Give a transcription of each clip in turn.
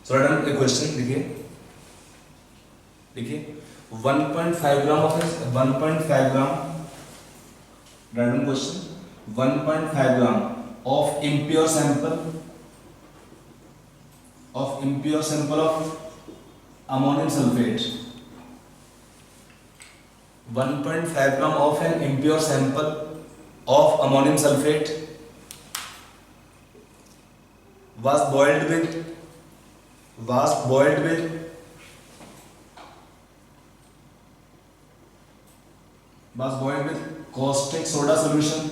सो right ए question देखिए 1.5 gram of 1.5 gram random question 1.5 gram of impure sample of ammonium sulfate 1.5 gram of an impure sample of ammonium sulfate was boiled with caustic soda solution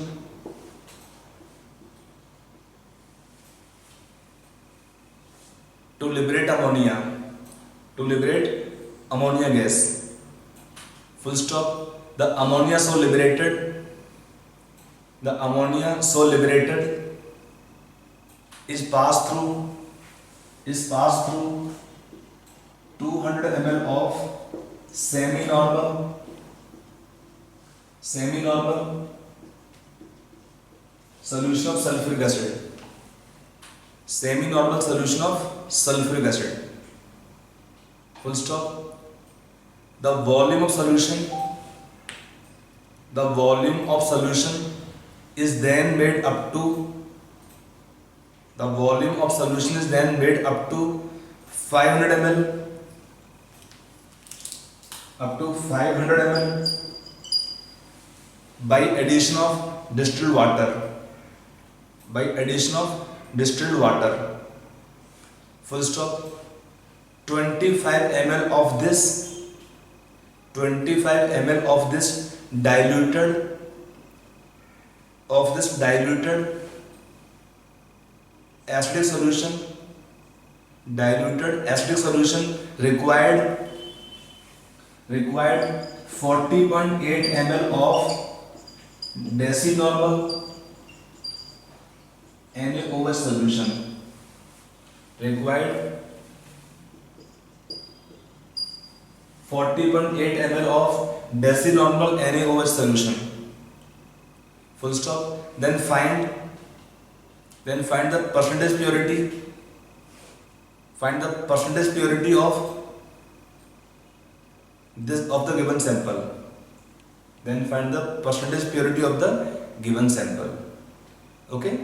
to liberate ammonia gas. Full stop. The ammonia so liberated is passed through 200 ml of semi-normal solution of sulfuric acid. Semi-normal solution of sulfuric acid. Full stop. The volume of solution is then made up to 500 ml by addition of distilled water. Full stop. 25 ml of this diluted acidic solution required 40.8 ml of decinormal NaOH solution. Required 40.8 ml of decinormal NaOH solution. Full stop. Then find the percentage purity. Find the percentage purity of the given sample. Then find the percentage purity of the given sample. Okay.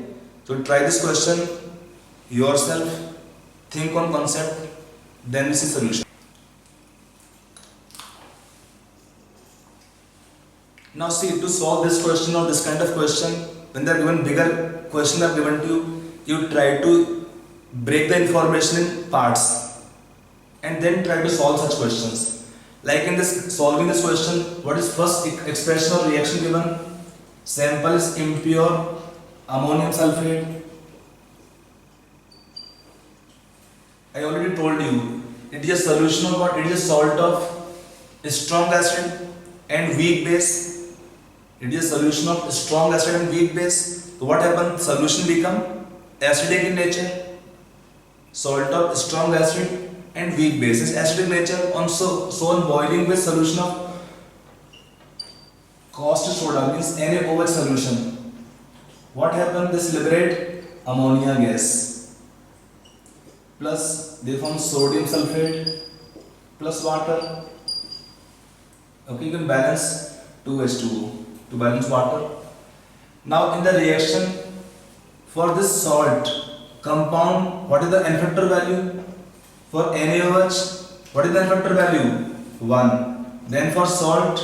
So try this question yourself. Think on concept. Then we see solution. Now see, to solve this question or this kind of question, when they are given bigger question are given to you, you try to break the information in parts and then try to solve such questions. Like in this solving this question, what is first expression or reaction given? Sample is impure ammonium sulfate. I already told you, it is a solution of what? It is a salt of strong acid and weak base. It is a solution of strong acid and weak base. So what happens? Solution become acidic in nature. Salt of strong acid and weak base is acidic nature. So on boiling with solution of caustic soda means NaOH solution. What happens? This liberate ammonia gas. Plus they form sodium sulfate plus water. Okay, you can balance 2H2O to balance water. Now in the reaction for this salt compound, what is the N factor value? For NaOH, what is the N factor value? 1. Then for salt,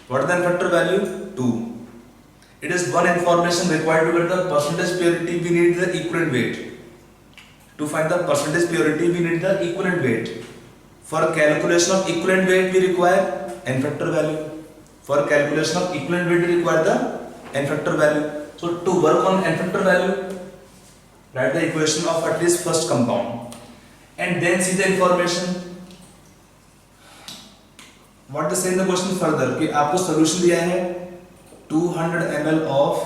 what is the N factor value? 2. It is one information required to get the percentage purity. We need the equivalent weight. To find the percentage purity, we need the equivalent weight. For calculation of equivalent weight, we require N factor value. For calculation of equivalent weight, we require the N factor value. So to work on N factor value, write the equation of at least first compound and then see the information. What they say in the question further कि आपको solution दिया है 200 ml of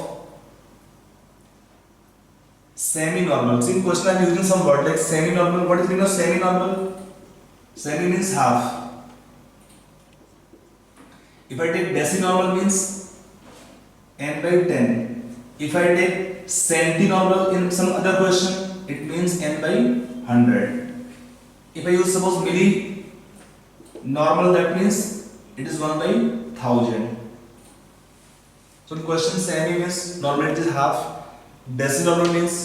semi-normal. See in question I am using some word like semi-normal. What is the meaning of semi-normal? Semi means half. If I take decinormal means n by 10. If I take centinormal in some other question, it means n by 100. If I use suppose milli normal, that means it is 1 by 1000. So the question semi means normality is half, decinormal means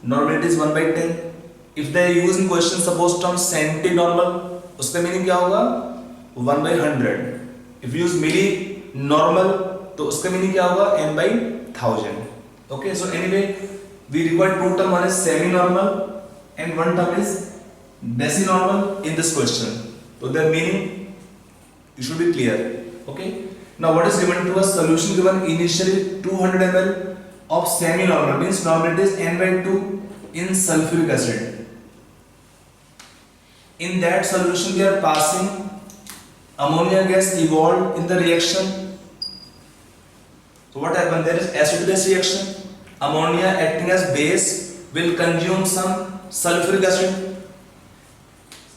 normality is 1 by 10. If they use in question suppose term centinormal, उसका meaning क्या होगा 1 by 100. If you use milli normal, तो उसका meaning क्या होगा n by 1000. Okay, so anyway we require two term, one is semi normal and one term is decinormal in this question. So their meaning you should be clear. Okay, now what is given to us? Solution given initially 200 ml of semi normal, means normality is n by 2 in sulfuric acid. In that solution we are passing ammonia gas evolved in the reaction. So what happened? There is acid base reaction. Ammonia acting as base will consume some sulfuric acid.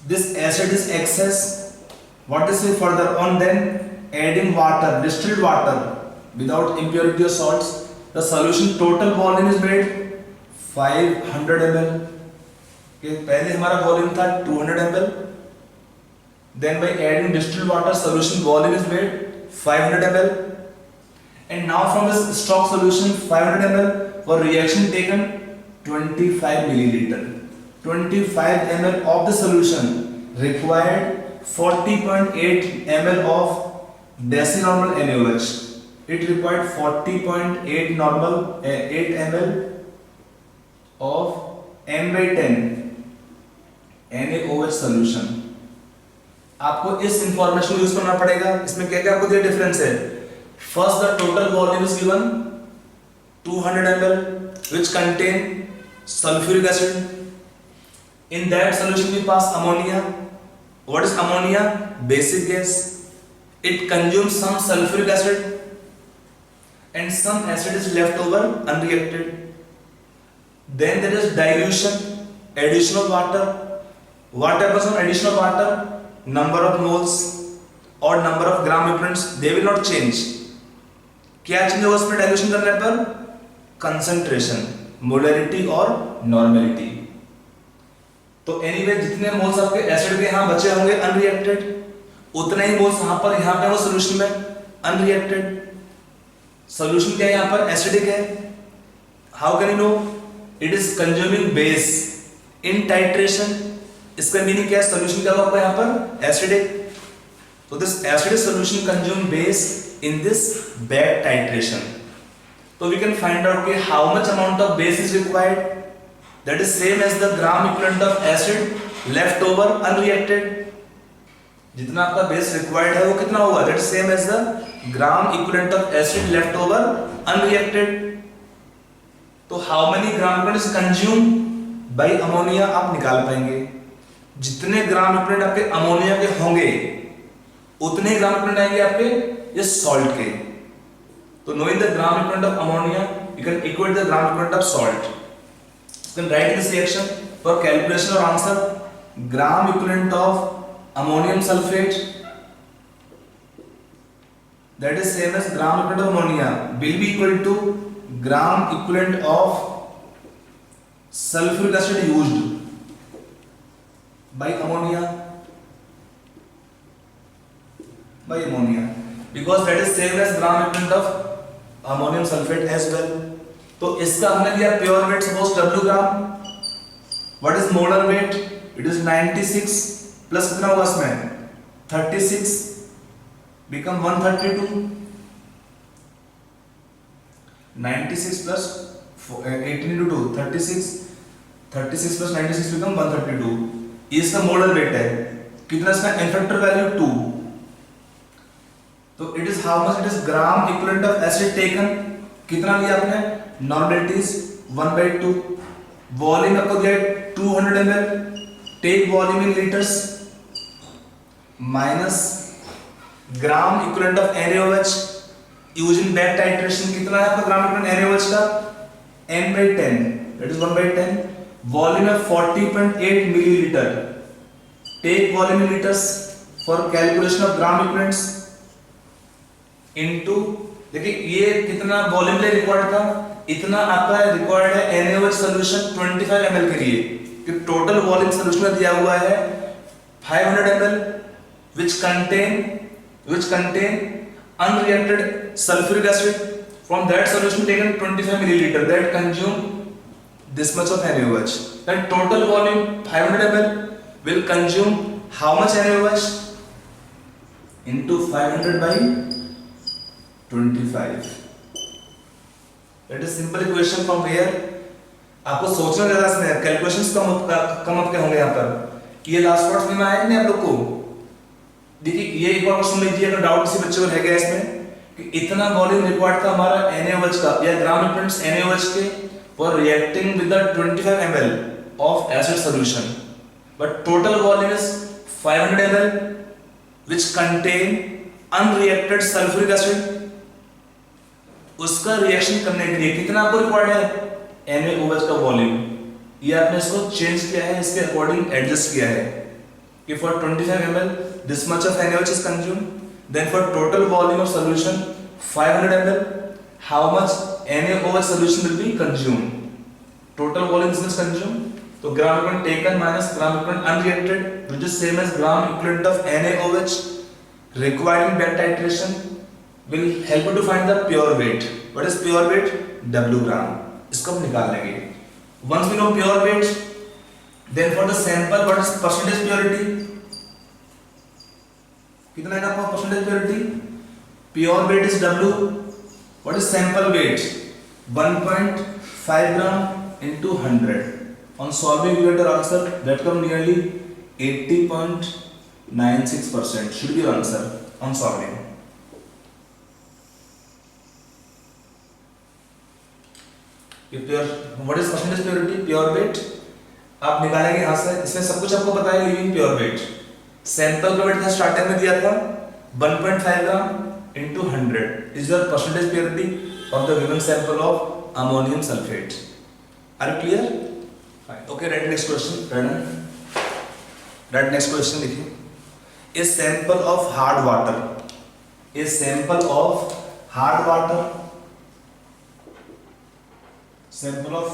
This acid is excess. What is it further on? Then adding water, distilled water without impurity or salts. The solution total volume is made 500 ml. Okay, पहले हमारा volume था 200 ml. Then by adding distilled water, solution volume is made 500 ml. And now from this stock solution 500 ml for reaction taken 25 milliliter. 25 ml of the solution required 40.8 ml of decinormal NaOH. It required 40.8 normal 8 ml of n by 10 NaOH solution. आपको इस information use करना पड़ेगा. इसमें क्या क्या आपको दिया difference है. First, the total volume is given 200 ml, which contain sulfuric acid. In that solution, we pass ammonia. What is ammonia? Basic gas. It consumes some sulfuric acid, and some acid is left over unreacted. Then there is dilution, addition of water. What happens on addition of water? Number of moles or number of gram equivalents, they will not change. क्या change होगा उसमें dilution करने पर? Concentration, molarity और normality. तो anyway जितने moles आपके acid के यहाँ बचे होंगे अनरिएक्टेड, उतने ही मोल्स यहाँ पे वो सॉल्यूशन में अनरिएक्टेड. सॉल्यूशन क्या है यहाँ पर? एसिडिक है. How can you know? It is consuming base in titration. इसका मीनिंग क्या है? सॉल्यूशन क्या होगा यहाँ पर? Acidic. So this acidic solution consume base in this back titration. So we can find out okay, how much amount of base is required. That is same as the gram equivalent of acid left over unreacted. जितना आपका base required है वो कितना होगा? That is same as the gram equivalent of acid left over unreacted. तो how many gram equivalent is consumed by ammonia आप निकाल पाएंगे. जितने gram equivalent आपके अमोनिया के होंगे उतने ग्राम इक्विवेलेंट आएंगे आपके ये सॉल्ट के. तो knowing the gram equivalent of ammonia, you can equate the gram equivalent of salt. You can write this reaction for calculation or answer. Gram equivalent of ammonium sulfate, that is same as gram equivalent of ammonia, will be equal to gram equivalent of sulfuric acid used by ammonia. By ammonia, because that is same as gram equivalent of ammonium sulfate as well. तो इसका हमने लिया pure weight suppose W ग्राम. What is molar weight? It is 96 plus कितना होगा इसमें? 36 become 132. 96 plus 18 into 2 36. 36 plus 96 become 132. ये इसका मोलर वेट है. कितना इसका इफेक्टिव वैल्यू 2. तो it is how much? It is gram equivalent of acid taken. कितना लिया आपने? Normality is 1/2. वॉल्यूम आपको दिया 200 ml. Take volume in litres minus gram equivalent of NaOH using back titration. कितना है आपका ग्राम इक्विवेलेंट NaOH का? n/10, that is 1/10. वॉल्यूम है 40.8 millilitre. Take volume in litres for calculation of gram equivalents into. देखिए ये कितना volume ले required था? इतना आपका रिक्वायर्ड है NaOH सॉल्यूशन 25 ml के लिए. कि टोटल वॉल्यूम सॉल्यूशन में दिया हुआ है 500 ml which contain unreacted sulfuric acid. From that solution taken 25 milliliter, that consume this much of NaOH. Then total volume 500 ml will consume how much NaOH? Into 500 by 25. That is simple equation from where आपको सोचना ज़्यादा से calculations कम के होंगे यहाँ पर। ये last part में आया नहीं आप लोग को? देखिए ये एक बार सुन लीजिए अगर डाउट किसी बच्चे को रह गया इसमें कि इतना वॉल्यूम रिक्वायर्ड था हमारा NaOH का या ग्राम इक्विवेलेंट्स NaOH के for reacting with the 25 ml of acid solution, but total volume is 500 ml which contain unreacted sulfuric acid. उसका रिएक्शन करने के लिए कितना आपको रिक्वायर्ड है NaOH का वॉल्यूम, ये आपने इसको चेंज किया है, इसके अकॉर्डिंग एडजस्ट किया है कि for 25 ml this much of NaOH is consumed, then for total volume of solution 500 ml how much NaOH solution will be consumed, total volume is consumed. तो gram equivalent taken minus gram equivalent unreacted which is same as gram equivalent of NaOH required in back titration will help you to find the pure weight. What is pure weight? W gram. इसको हम निकाल लेंगे. Once we know pure weight, then for the sample what is percentage purity? कितना है आपका percentage purity? Pure weight is W. What is sample weight? 1.5 gram into 100. On solving you get the answer that come nearly 80.96% should be your answer on solving. What is percentage purity? Pure weight आप निकालेंगे यहाँ से, इसमें सब कुछ आपको पता है लिविंग प्योर वेट. सैंपल का वेट था स्टार्टिंग में दिया था 1.5 ग्राम into 100 is your percentage purity of the given sample of ammonium sulfate. Are you clear? Fine. Okay, write next question. Write next question लिखिए. A sample of hard water. A sample of hard water. Sample of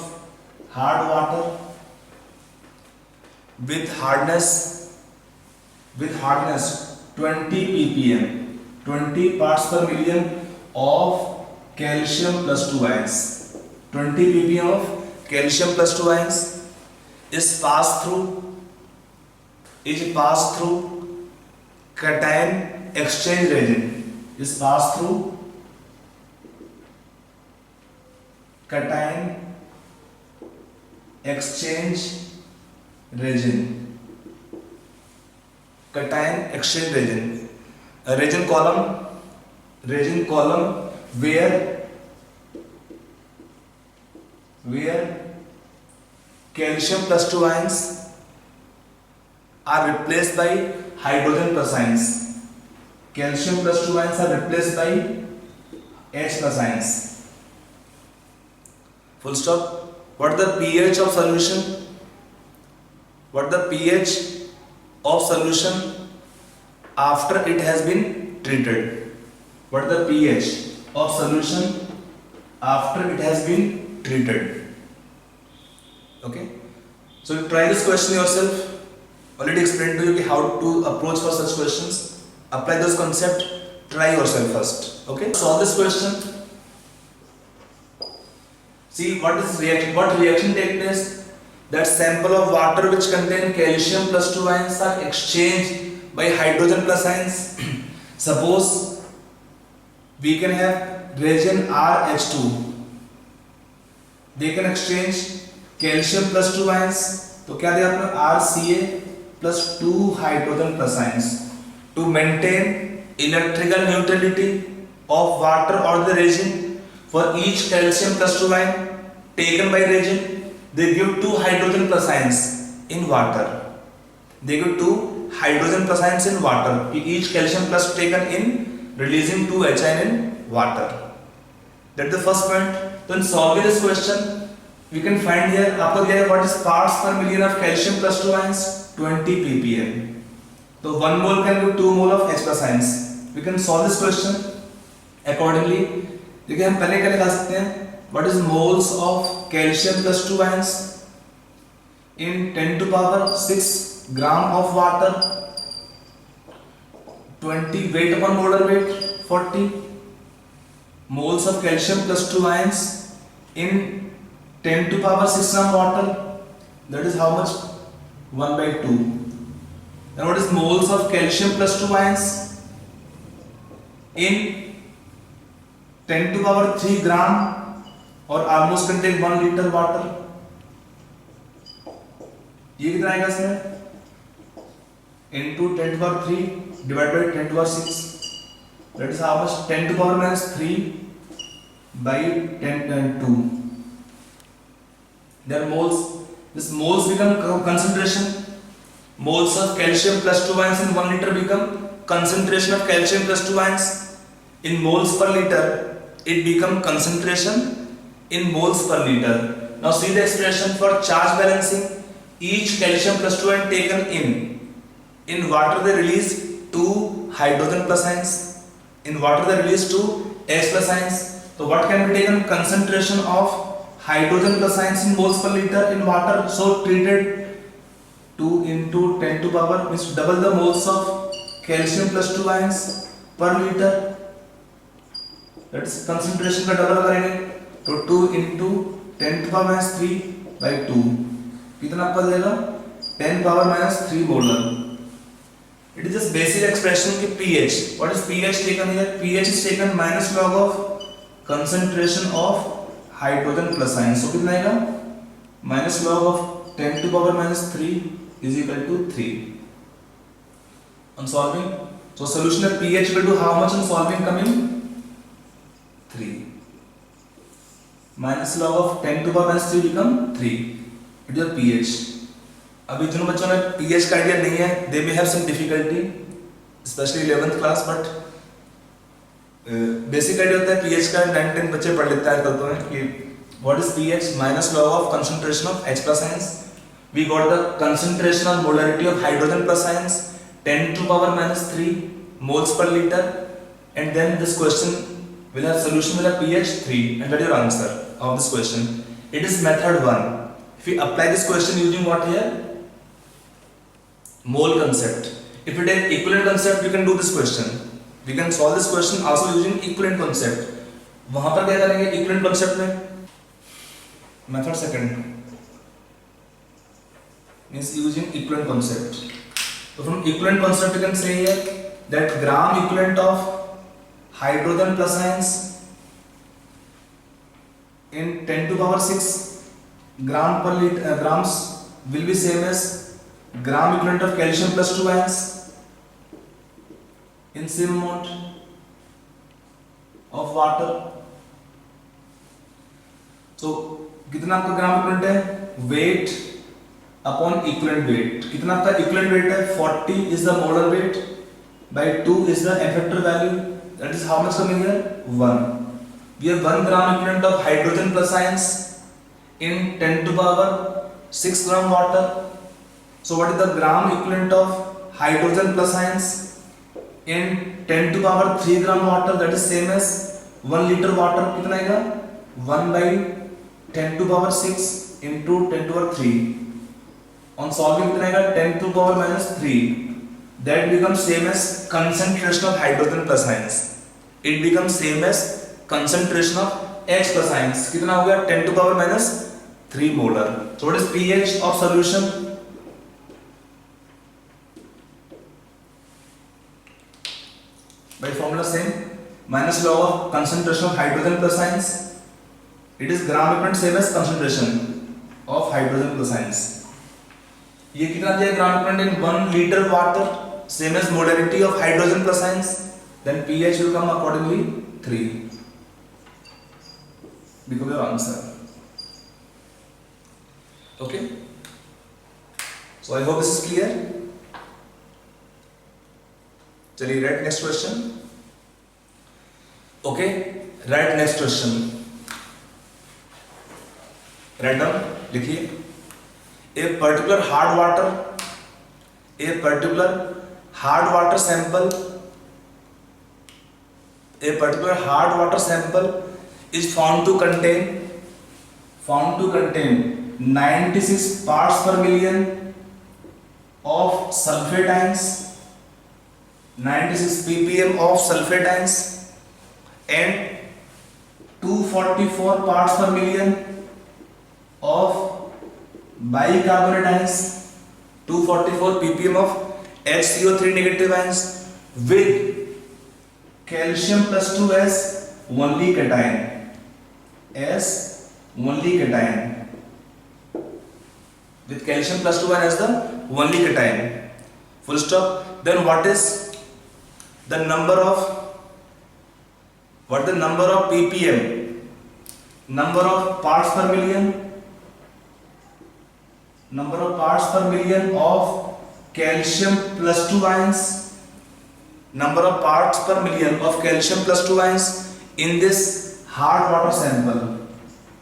hard water with hardness 20 ppm, 20 parts per million of calcium plus 2 ions. 20 ppm of calcium plus 2 ions is passed through cation exchange reagent. Is passed through cation exchange reagent. Cation exchange reagent. A reagent column where calcium plus 2 ions are replaced by hydrogen plus ions. Calcium plus 2 ions are replaced by H plus ions. Full stop. What is the pH of solution? What is the pH of solution after it has been treated? What is the pH of solution after it has been treated? Okay. So you try this question yourself. Already explained to you how to approach for such questions. Apply this concept. Try yourself first. Okay. Solve this question. See what reaction take place. That sample of water which contain calcium plus 2 ions are exchanged by hydrogen plus ions. Suppose we can have reagent RH2. They can exchange calcium plus 2 ions. तो क्या दिया आपने RCa plus 2 hydrogen plus ions. To maintain electrical neutrality of water or the reagent, for each calcium plus 2 ion taken by reagent, they give 2 hydrogen plus ions in water. They give 2 hydrogen plus ions in water. Each calcium plus taken in releasing 2 H ion in water. That's the first point. So in solving this question, we can find here आपको दिया है what is parts per million of calcium plus 2 ions 20 ppm. So 1 mole can give 2 mole of H plus ions. We can solve this question accordingly. देखिए हम पहले क्या निकाल सकते हैं what is moles of calcium plus 2 ions in 10 to power 6 gram of water 20 weight upon molar weight 40 moles of calcium plus 2 ions in 10 to power 6 gram water, that is how much? 1 by 2. Then what is moles of calcium plus 2 ions in 10 to power 3 gram or almost contain 1 liter water? ये कितना आएगा इसमें? Into 10 to power 3 divided by 10 to power 6, that is how much? 10 to power minus 3 by 10 and 2. Their moles, this moles become concentration. Moles of calcium plus 2 ions in 1 liter become concentration of calcium plus 2 ions in moles per liter. It become concentration in moles per liter. Now see the expression for charge balancing. Each calcium plus 2 ion taken in water they release 2 hydrogen plus ions. In water they release 2 H plus ions. So what can be taken? Concentration of hydrogen plus ions in moles per liter in water. So treated 2 into 10 to power means double the moles of calcium plus 2 ions per liter. That is concentration का double करेंगे तो 2 into 10 to power minus 3 by 2 कितना आपका देगा? 10 power minus 3 molar. It is just basic expression की pH. What is pH taken here? pH is taken minus log of concentration of hydrogen plus ions. So कितना आएगा? Minus log of 10 to power minus 3 is equal to 3. On solving, so solution of pH equal to how much on solving coming? 3. Minus log of 10 to power minus 3 become 3. It is pH. अभी जिन बच्चों ने pH का idea नहीं है, they may have some difficulty, especially 11th class, but basic idea होता है pH का. 9-10 बच्चे पढ़ लेते हैं करते हैं कि what is pH? Minus log of concentration of H plus ions. We got the concentration or molarity of hydrogen plus ions 10 to power minus 3 moles per liter, and then this question will have solution will have pH 3, and that is your answer of this question. It is method 1. If we apply this question using what here? Mole concept. If we take equivalent concept, we can do this question. We can solve this question also using equivalent concept. वहां पर क्या करेंगे equivalent concept में? Method second means using equivalent concept. So from equivalent concept we can say here that gram equivalent of hydrogen plus ions in 10 to power 6 gram per liter grams will be same as gram equivalent of calcium plus 2 ions in same amount of water. So कितना आपका gram equivalent है? Weight upon equivalent weight. कितना आपका equivalent weight है? 40 is the molar weight by 2 is the effector value. That is how much coming here? 1. We have 1 gram equivalent of hydrogen plus ions in 10 to power 6 gram water. So what is the gram equivalent of hydrogen plus ions in 10 to power 3 gram water? That is same as 1 liter water. कितना आएगा? 1 by 10 to power 6 into 10 to power 3. On solving कितना आएगा? 10 to power minus 3. That becomes same as concentration of hydrogen plus ions. It becomes same as concentration of H plus ions. कितना हो गया? 10 to power minus 3 molar. So what is pH of solution? By formula same, minus log of concentration of hydrogen plus ions. It is gram equivalent same as concentration of hydrogen plus ions. ये कितना दिया gram equivalent in 1 liter water, same as molarity of hydrogen plus ions. Then pH will come accordingly 3. Become your answer. Okay. So I hope this is clear. चलिए write next question. Okay, write next question. Write down, लिखिए. A particular hard water sample is found to contain 96 parts per million of sulfate ions 96 ppm of sulfate ions and 244 parts per million of bicarbonate ions, 244 ppm of HCO3 negative ions with calcium plus 2 as only cation, as only cation, with calcium plus 2 as the only cation, full stop. Then what is the number of ppm, number of parts per million, number of parts per million of calcium plus 2 ions, number of parts per million of calcium plus 2 ions in this hard water sample,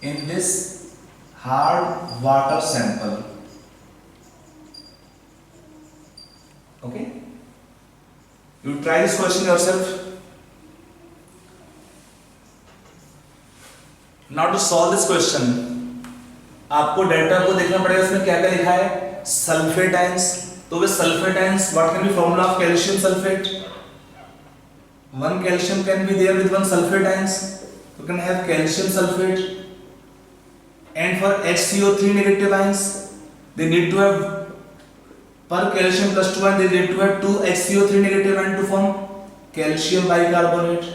in this hard water sample. Okay, you try this question yourself. Now to solve this question, आपको data को देखना पड़ेगा, इसमें क्या क्या लिखा है, sulphate ions. तो वे sulphate ions, what can be formula of calcium sulphate? One calcium can be there with one sulfate ions, you can have calcium sulfate. And for HCO3 negative ions, they need to have, per calcium plus 2 ion, they need to have 2 HCO3 negative ion to form calcium bicarbonate.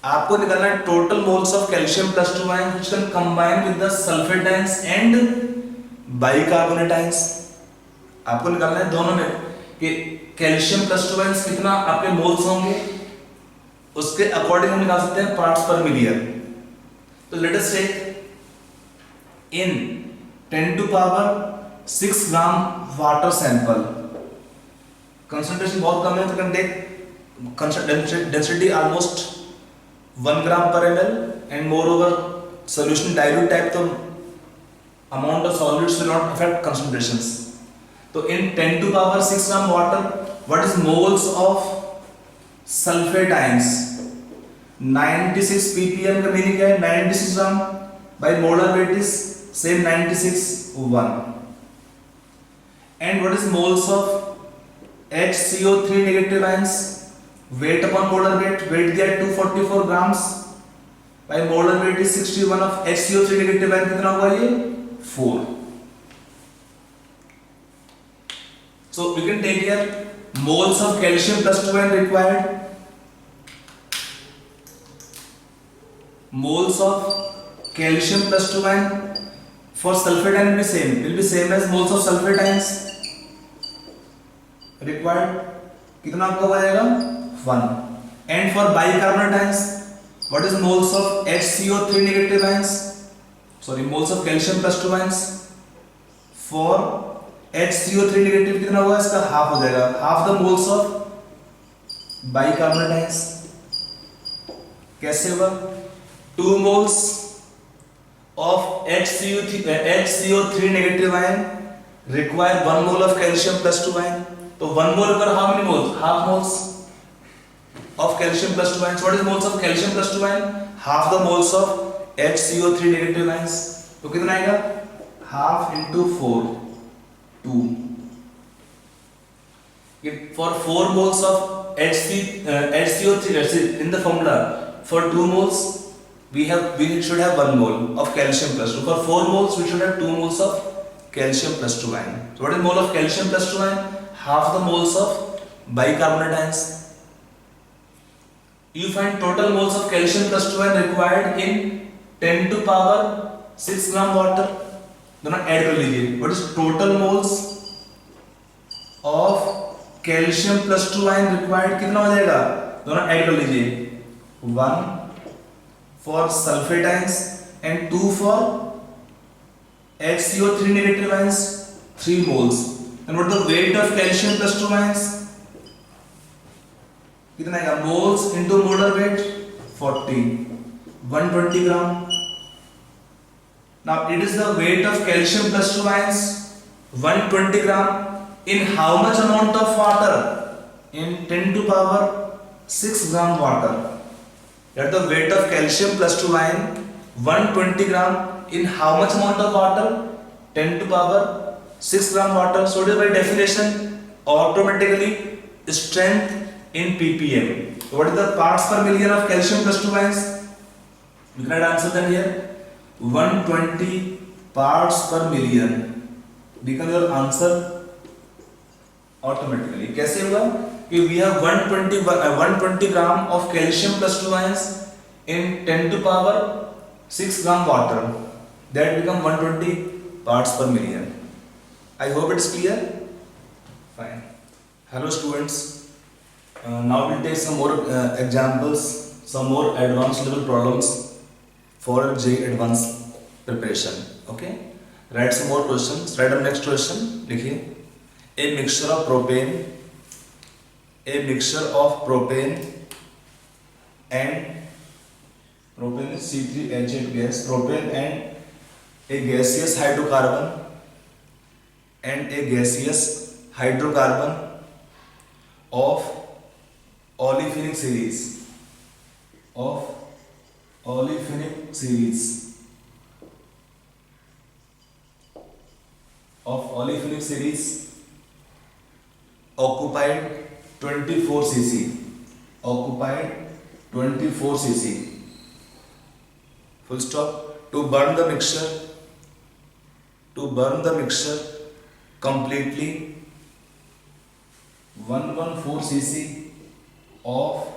आपको निकालना है total moles of calcium plus 2 ions which can combine with the sulfate ions and bicarbonate ions. आपको निकालना है दोनों में कि calcium plus 2 ions कितना आपके मोल्स होंगे, उसके अकॉर्डिंग हम निकाल सकते हैं पार्ट्स पर मिलियन. तो let us take in 10 to power 6 gram water sample, concentration बहुत कम है, तो can take density almost 1 gram per ml and moreover solution dilute type, तो amount of solutes will not affect concentrations. तो in 10 to power 6 gram water, what is moles of sulfate ions? 96 ppm का meaning क्या है, 96 ग्राम by molar weight is same 96 1. And what is moles of HCO3 negative ions? Weight upon molar weight, weight दिया 244 grams by molar weight is 61 of HCO3 negative ion, कितना हुआ ये 4. So we can take here moles of calcium plus 2 ion required, moles of calcium plus 2 ion for sulfate ion will be same as moles of sulfate ions required, कितना आपका हो जाएगा 1. And for bicarbonate ions, what is moles of HCO3 negative ions, sorry moles of calcium plus 2 ions for HCO3 negative कितना हुआ, इसका half हो जाएगा, half the moles of bicarbonate ions. कैसे होगा, 2 moles of HCO3 negative ion require 1 mole of calcium plus 2 ion. तो 1 mole पर how many moles, half moles of calcium plus 2 ions. What is moles of calcium plus 2 ion? Half the moles of HCO3 negative ions. तो कितना आएगा, half into 4 2. For 4 moles of HCO3 in the formula, for 2 moles we should have 1 mole of calcium plus 2. For 4 moles we should have 2 moles of calcium plus 2 ion. So what is mole of calcium plus 2 ion? Half the moles of bicarbonate ions. You find total moles of calcium plus 2 ion required in 10 to power 6 gram water. दोनों add कर लीजिए. What is total moles of calcium plus 2 ion required, कितना हो जाएगा, दोनों add कर लीजिए. 1 for sulfate ions and 2 for HCO3 negative ions, 3 moles. And what is the weight of calcium plus 2 ions? कितना आएगा, moles into molar weight 40, 120 gram. Now it is the weight of calcium plus 2 ions 120 gram in how much amount of water? In 10 to power 6 gram water. That the weight of calcium plus 2 ion 120 gram in how much amount of water? 10 to power 6 gram water. So it is by definition automatically strength in ppm. What is the parts per million of calcium plus 2 ions? You can answer that here. 120 parts per million become your answer automatically. कैसे होगा कि we have 120 gram of calcium plus 2 ions in 10 to power 6 gram water, that become 120 parts per million. I hope it's clear. Fine. Hello students. Now we'll take some more examples, some more advanced level problems for JEE advanced preparation. Okay. Write some more questions. Write the next question. देखिए, a mixture of propane and propane is C3H8 gas. Propane and a gaseous hydrocarbon of olefinic series occupied 24 cc. Full stop. To burn the mixture completely, 114 cc of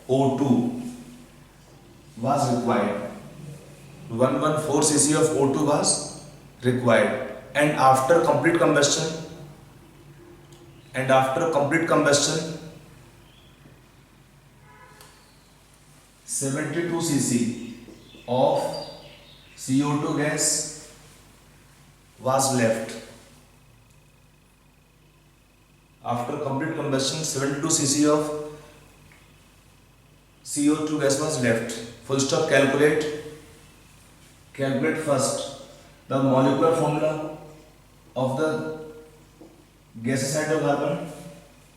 O2 was required. 114 cc of O2 was required, and after complete combustion 72 cc of CO2 gas was left. After complete combustion 72 cc of CO2 gas was left. Full stop. Calculate first the molecular formula of the gaseous hydrocarbon.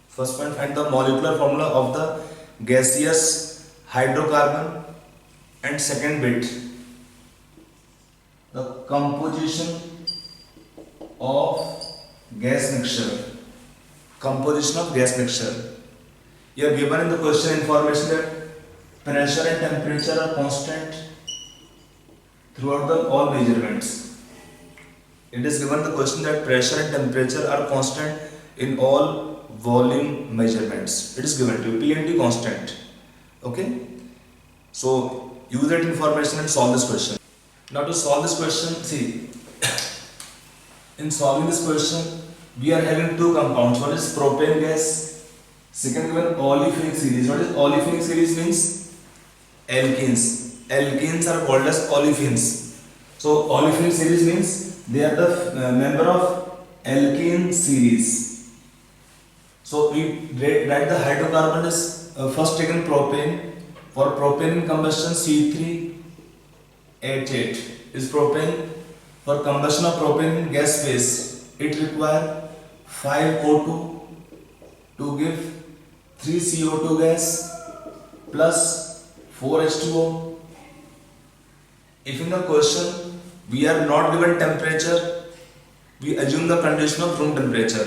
First point, find the molecular formula of the gaseous hydrocarbon, and second bit, the composition of gas mixture. You are given in the question information that pressure and temperature are constant throughout all measurements. It is given the question that pressure and temperature are constant in all volume measurements. It is given to you, P and T constant. Okay, so use that information and solve this question. Now to solve this question, see, in solving this question we are having two compounds. One is propane gas, second given olefinic series. What is olefinic series? Means alkenes are called as olefins. So olefinic series means they are the member of alkene series. So we write the hydrocarbon is first taken propane. For propane combustion, C3H8 is propane. For combustion of propane gas phase, it requires 5 O2 to give 3 CO2 gas plus 4 H2O. If in the question we are not given temperature, we assume the condition of room temperature,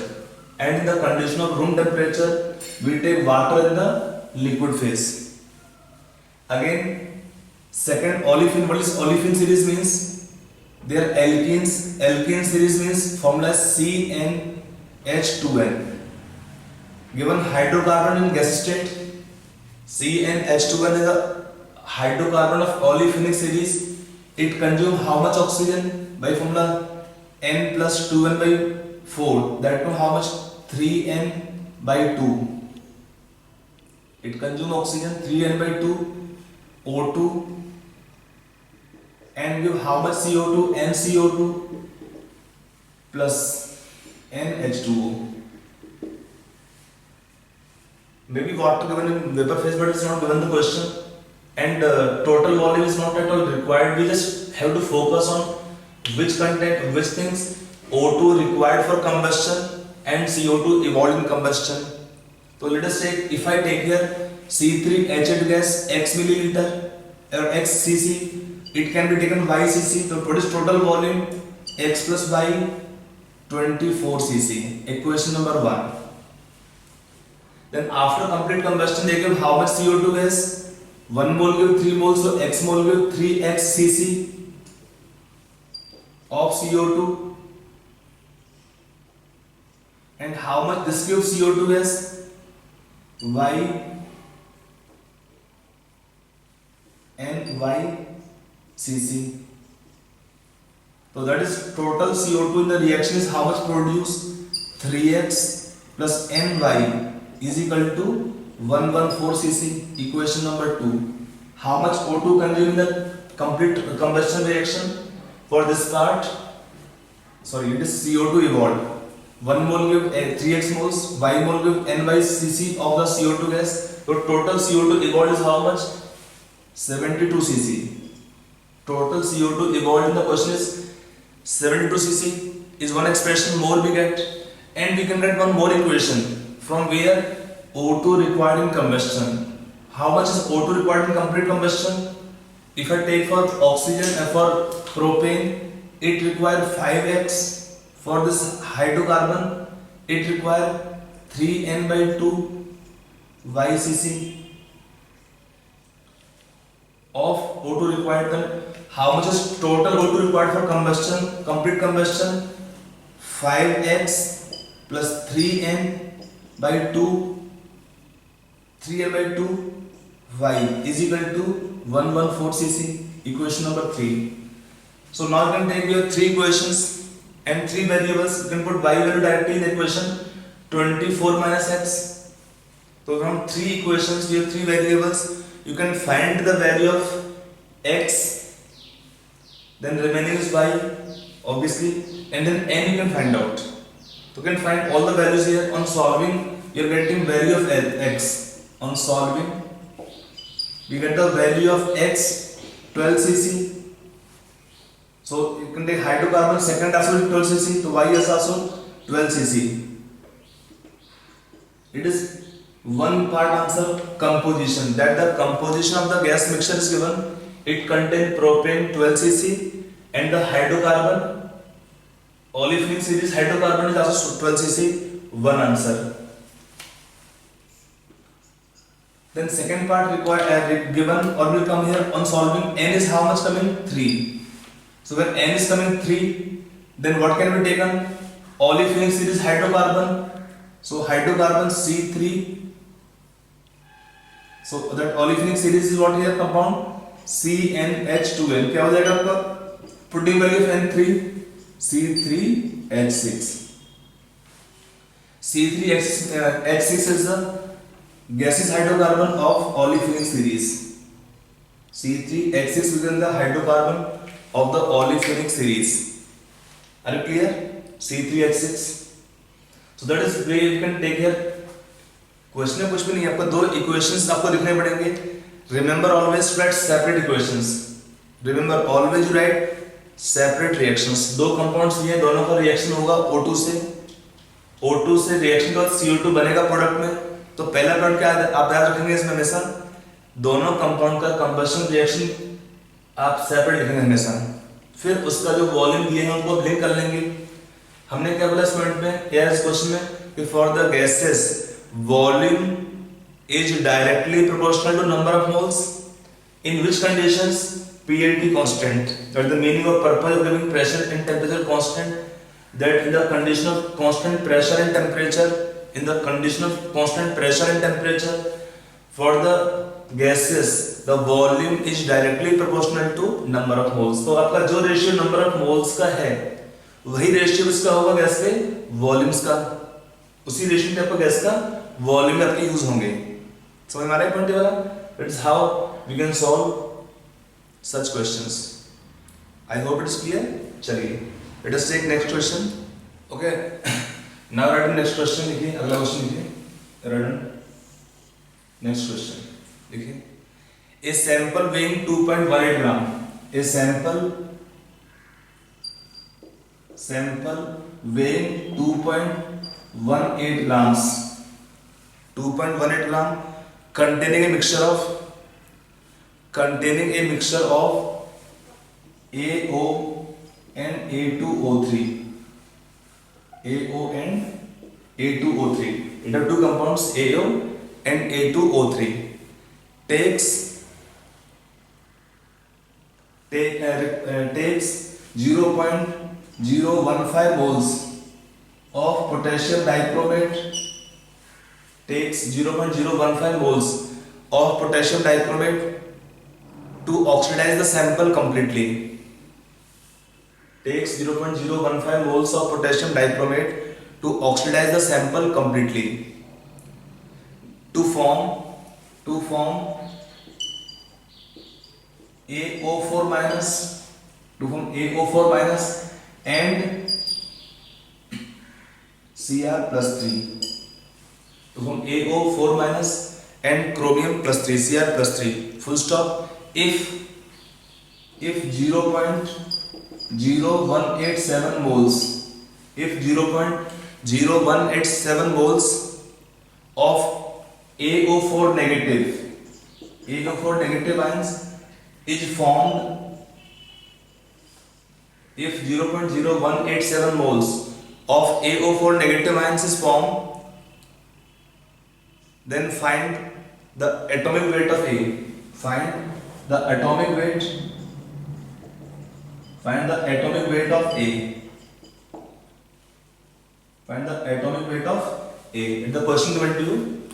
and in the condition of room temperature we take water in the liquid phase. Again, second olefin. What is olefin series? Means they are alkenes. Alkene series means formula CnH2n. Given hydrocarbon in gas state, CnH2n is a hydrocarbon of olefinic series. It consumes how much oxygen? By formula n plus 2n by 4. That means how much? 3n by 2. It consumes oxygen 3n by 2 O2, and give how much CO2? NCO2 plus NH2O. Maybe water given in vapor phase, but it's not given the question, and total volume is not at all required. We just have to focus on which things O2 required for combustion and CO2 evolved in combustion. So let us take, if I take here C3H8 gas x milliliter or x cc, it can be taken y cc. So what is total volume? X plus y 24 cc. Equation number 1. Then after complete combustion they give how much CO2 gas? 1 mole give 3 moles, so x mole give 3x cc of CO2. And how much this gives CO2 gas? Y and y cc. So that is total CO2 in the reaction is how much produced? 3x plus ny is equal to 114 cc. Equation number 2. How much O2 consumed in the complete combustion reaction? For this part, sorry, it is CO2 evolved. 1 mole give 3x moles, y mole give ny cc of the CO2 gas. So total CO2 evolved is how much? 72 cc. Total CO2 evolved in the question is 72 cc. Is one expression more we get, and we can get one more equation from where O2 required in combustion. How much is O2 required in complete combustion? If I take for oxygen and for propane, it requires 5x. For this hydrocarbon, it requires 3n by 2 ycc of O2 required. Then how much is total O2 required for combustion, complete combustion? 5x plus 3n by 2 3n by 2 y is equal to 114 cc. Equation number 3. So now you can take your 3 equations and 3 variables. You can put y value directly in the equation 24 minus x. So from 3 equations we have 3 variables. You can find the value of x, then remaining is y obviously, and then n you can find out. So you can find all the values here. On solving you are getting value of x. On solving we get the value of x 12 cc. So you can take hydrocarbon second also 12 cc, so y is also 12 cc. It is one part answer composition, that the composition of the gas mixture is given. It contains propane 12 cc and the hydrocarbon olefin series hydrocarbon is also 12 cc. One answer. Then second part required given or will come here. On solving, n is how much coming? 3. So when n is coming 3, then what can be taken? Olefin series hydrocarbon. So hydrocarbon C3. So that olefin series is what here compound? CnH2n. क्या हो जाएगा आपका? Putting value of N3 C3H6. C3H6 is the gaseous hydrocarbon of olefin series. C3H6 within the hydrocarbon of the olefinic series. Are you clear? C3H6. So that is way you can take here. Question में कुछ भी नहीं है, आपको 2 equations आपको लिखने पड़ेंगे. Remember always write separate equations. Remember always write separate reactions. 2 compounds लिए, दोनों का रिएक्शन होगा O2 से. O2 से रिएक्शन के बाद CO2 बनेगा प्रोडक्ट में. तो पहला पॉइंट क्या आप याद रखेंगे इसमें हमेशा, दोनों कंपाउंड का कंबशन रिएक्शन आप सेपरेट लिखेंगे हमेशा. फिर उसका जो वॉल्यूम दिए हैं उनको लिंक कर लेंगे. हमने क्या बोला इस पॉइंट में या इस क्वेश्चन में कि for the gases volume is directly proportional to number of moles in which conditions PLT constant. That is the meaning of purpose of giving pressure and temperature constant. That in the condition of constant pressure and temperature, for the gases the volume is directly proportional to number of moles. तो आपका जो ratio number of moles का है वही ratio इसका होगा gas के volumes का. उसी रेशियो पे आपका गैस का वॉल्यूम आपके यूज होंगे. समझ में आ रहा है पॉइंट वाला? That is how we can solve such questions. I hope it is clear. चलिए let us take next question. Okay. Now write next question. लिखिए अगला क्वेश्चन लिखिए. Write next question. लिखिए. A sample weighing 2.18 gram. A sample weighing 2.18 grams. 2.18 gram containing a mixture of AO and A2O3. AO and A2O3. It have two compounds AO and A2O3. Takes 0.015 moles of potassium dichromate. Takes 0.015 moles of potassium dichromate to oxidize the sample completely. Takes 0.015 moles of potassium dichromate to oxidize the sample completely to form AO4 minus and Cr plus 3 to form AO4 minus and chromium plus 3 Cr plus 3 full stop. If 0.0187 moles of AO4 negative ions is formed, if 0.0187 moles of AO4 negative ions is formed, then find the atomic weight of A. Find the atomic weight of A. Find the atomic weight of A. And the question given to you,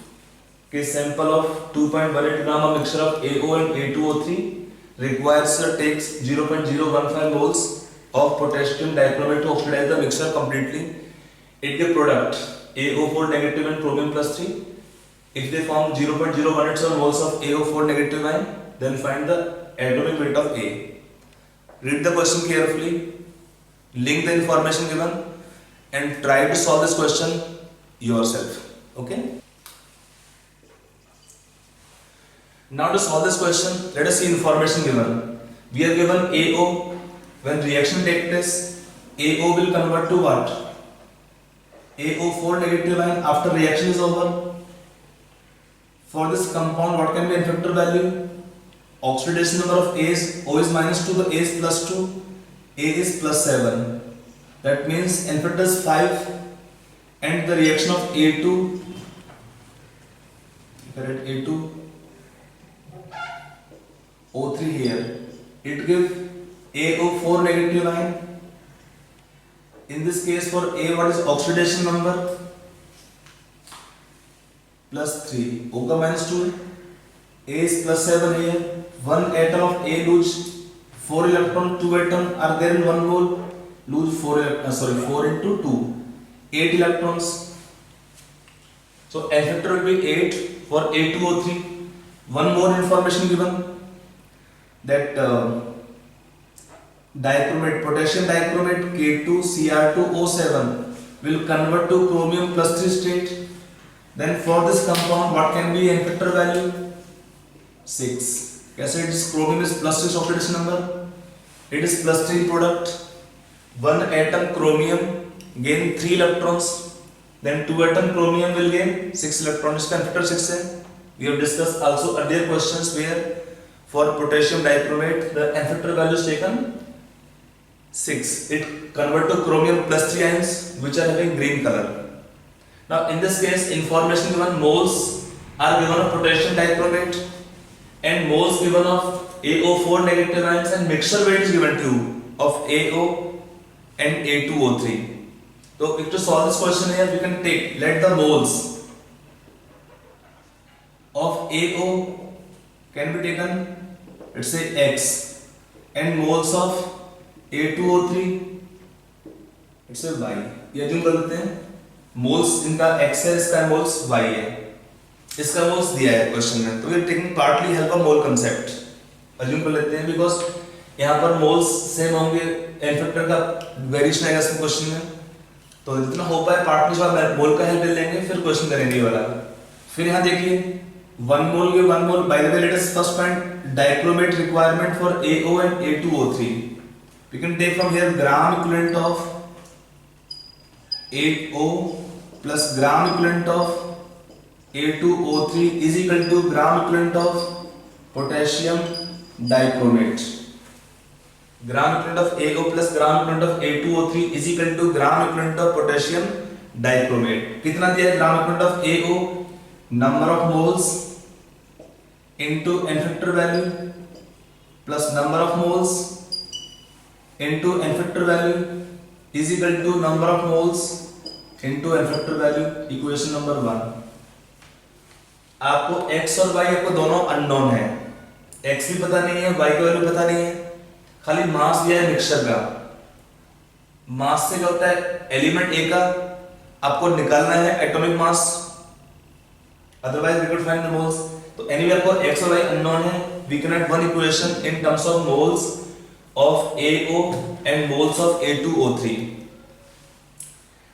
a sample of 2.18 gram of mixture of AO and A2O3 requires takes 0.015 moles of potassium dichromate to oxidize the mixture completely. It gives product AO4 negative and chromium plus 3. If they form 0.017 moles of AO4 negative ion, then find the atomic weight of A. Read the question carefully, link the information given, and try to solve this question yourself. Okay? Now to solve this question, let us see information given. We are given AO. When reaction takes place, AO will convert to what? AO4 negative ion after reaction is over. For this compound, what can be n factor value? Oxidation number of A is O is minus 2, the A is plus 2, A is plus 7. That means n factor is 5, and the reaction of A2, O3 here, it gives AO4 negative ion. In this case, for A, what is oxidation number? Plus 3. O ka minus 2. A is plus 7 here. 1 atom of A lose 4 electron. 2 atoms are there in 1 mole. Lose 4 into 2. 8 electrons. So N factor will be 8 for A2O3. One more information given, that potassium dichromate K2Cr2O7 will convert to chromium plus 3 state. Then for this compound, what can be n factor value? 6. Yes, it is chromium is plus 6 oxidation number. It is plus 3 product. 1 atom chromium gain 3 electrons. Then 2 atom chromium will gain 6 electrons. N factor 6 है. We have discussed also earlier questions where for potassium dichromate the n factor value is taken 6. It convert to chromium plus 3 ions which are having green color. Now in this case, information given, moles are given of potassium dichromate and moles given of AO4 negative ions, and mixture weight is given to you of AO and A2O3. So if to solve this question here, we can take, let the moles of AO can be taken, let's say X, and moles of A2O3 let's say Y. ये assume कर लेते हैं, moles इनका X है, इसका moles Y है, इसका moles दिया है क्वेश्चन में, तो ये taking partly help of mole concept assume कर लेते हैं, बिकॉज यहाँ पर मोल्स सेम होंगे, एन फैक्टर का वेरिएशन आएगा इसमें क्वेश्चन में, तो जितना हो पाए पार्टली मोल का हेल्प ले लेंगे, फिर क्वेश्चन करेंगे वाला। फिर यहाँ देखिए 1 mole के 1 mole, by the way let us first find dichromate requirement for AO and A2O3. We can take from here gram equivalent of AO plus gram equivalent of A2O3 is equal to gram equivalent of potassium dichromate. Gram equivalent of AO plus gram equivalent of A2O3 is equal to gram equivalent of potassium dichromate. कितना दिया है gram equivalent of AO, number of moles into n factor value plus number of moles into n factor value is equal to number of moles into n factor value, equation number 1। आपको x और y आपको दोनों unknown है, x भी पता नहीं है, y का वैल्यू पता नहीं है, खाली मास दिया है मिक्सचर का। मास से क्या होता है, एलिमेंट A का आपको निकालना है atomic mass, otherwise we could find the moles. तो एनीवे आपको x और y अननोन है, we can write one equation in terms of moles of AO and moles of A2O3।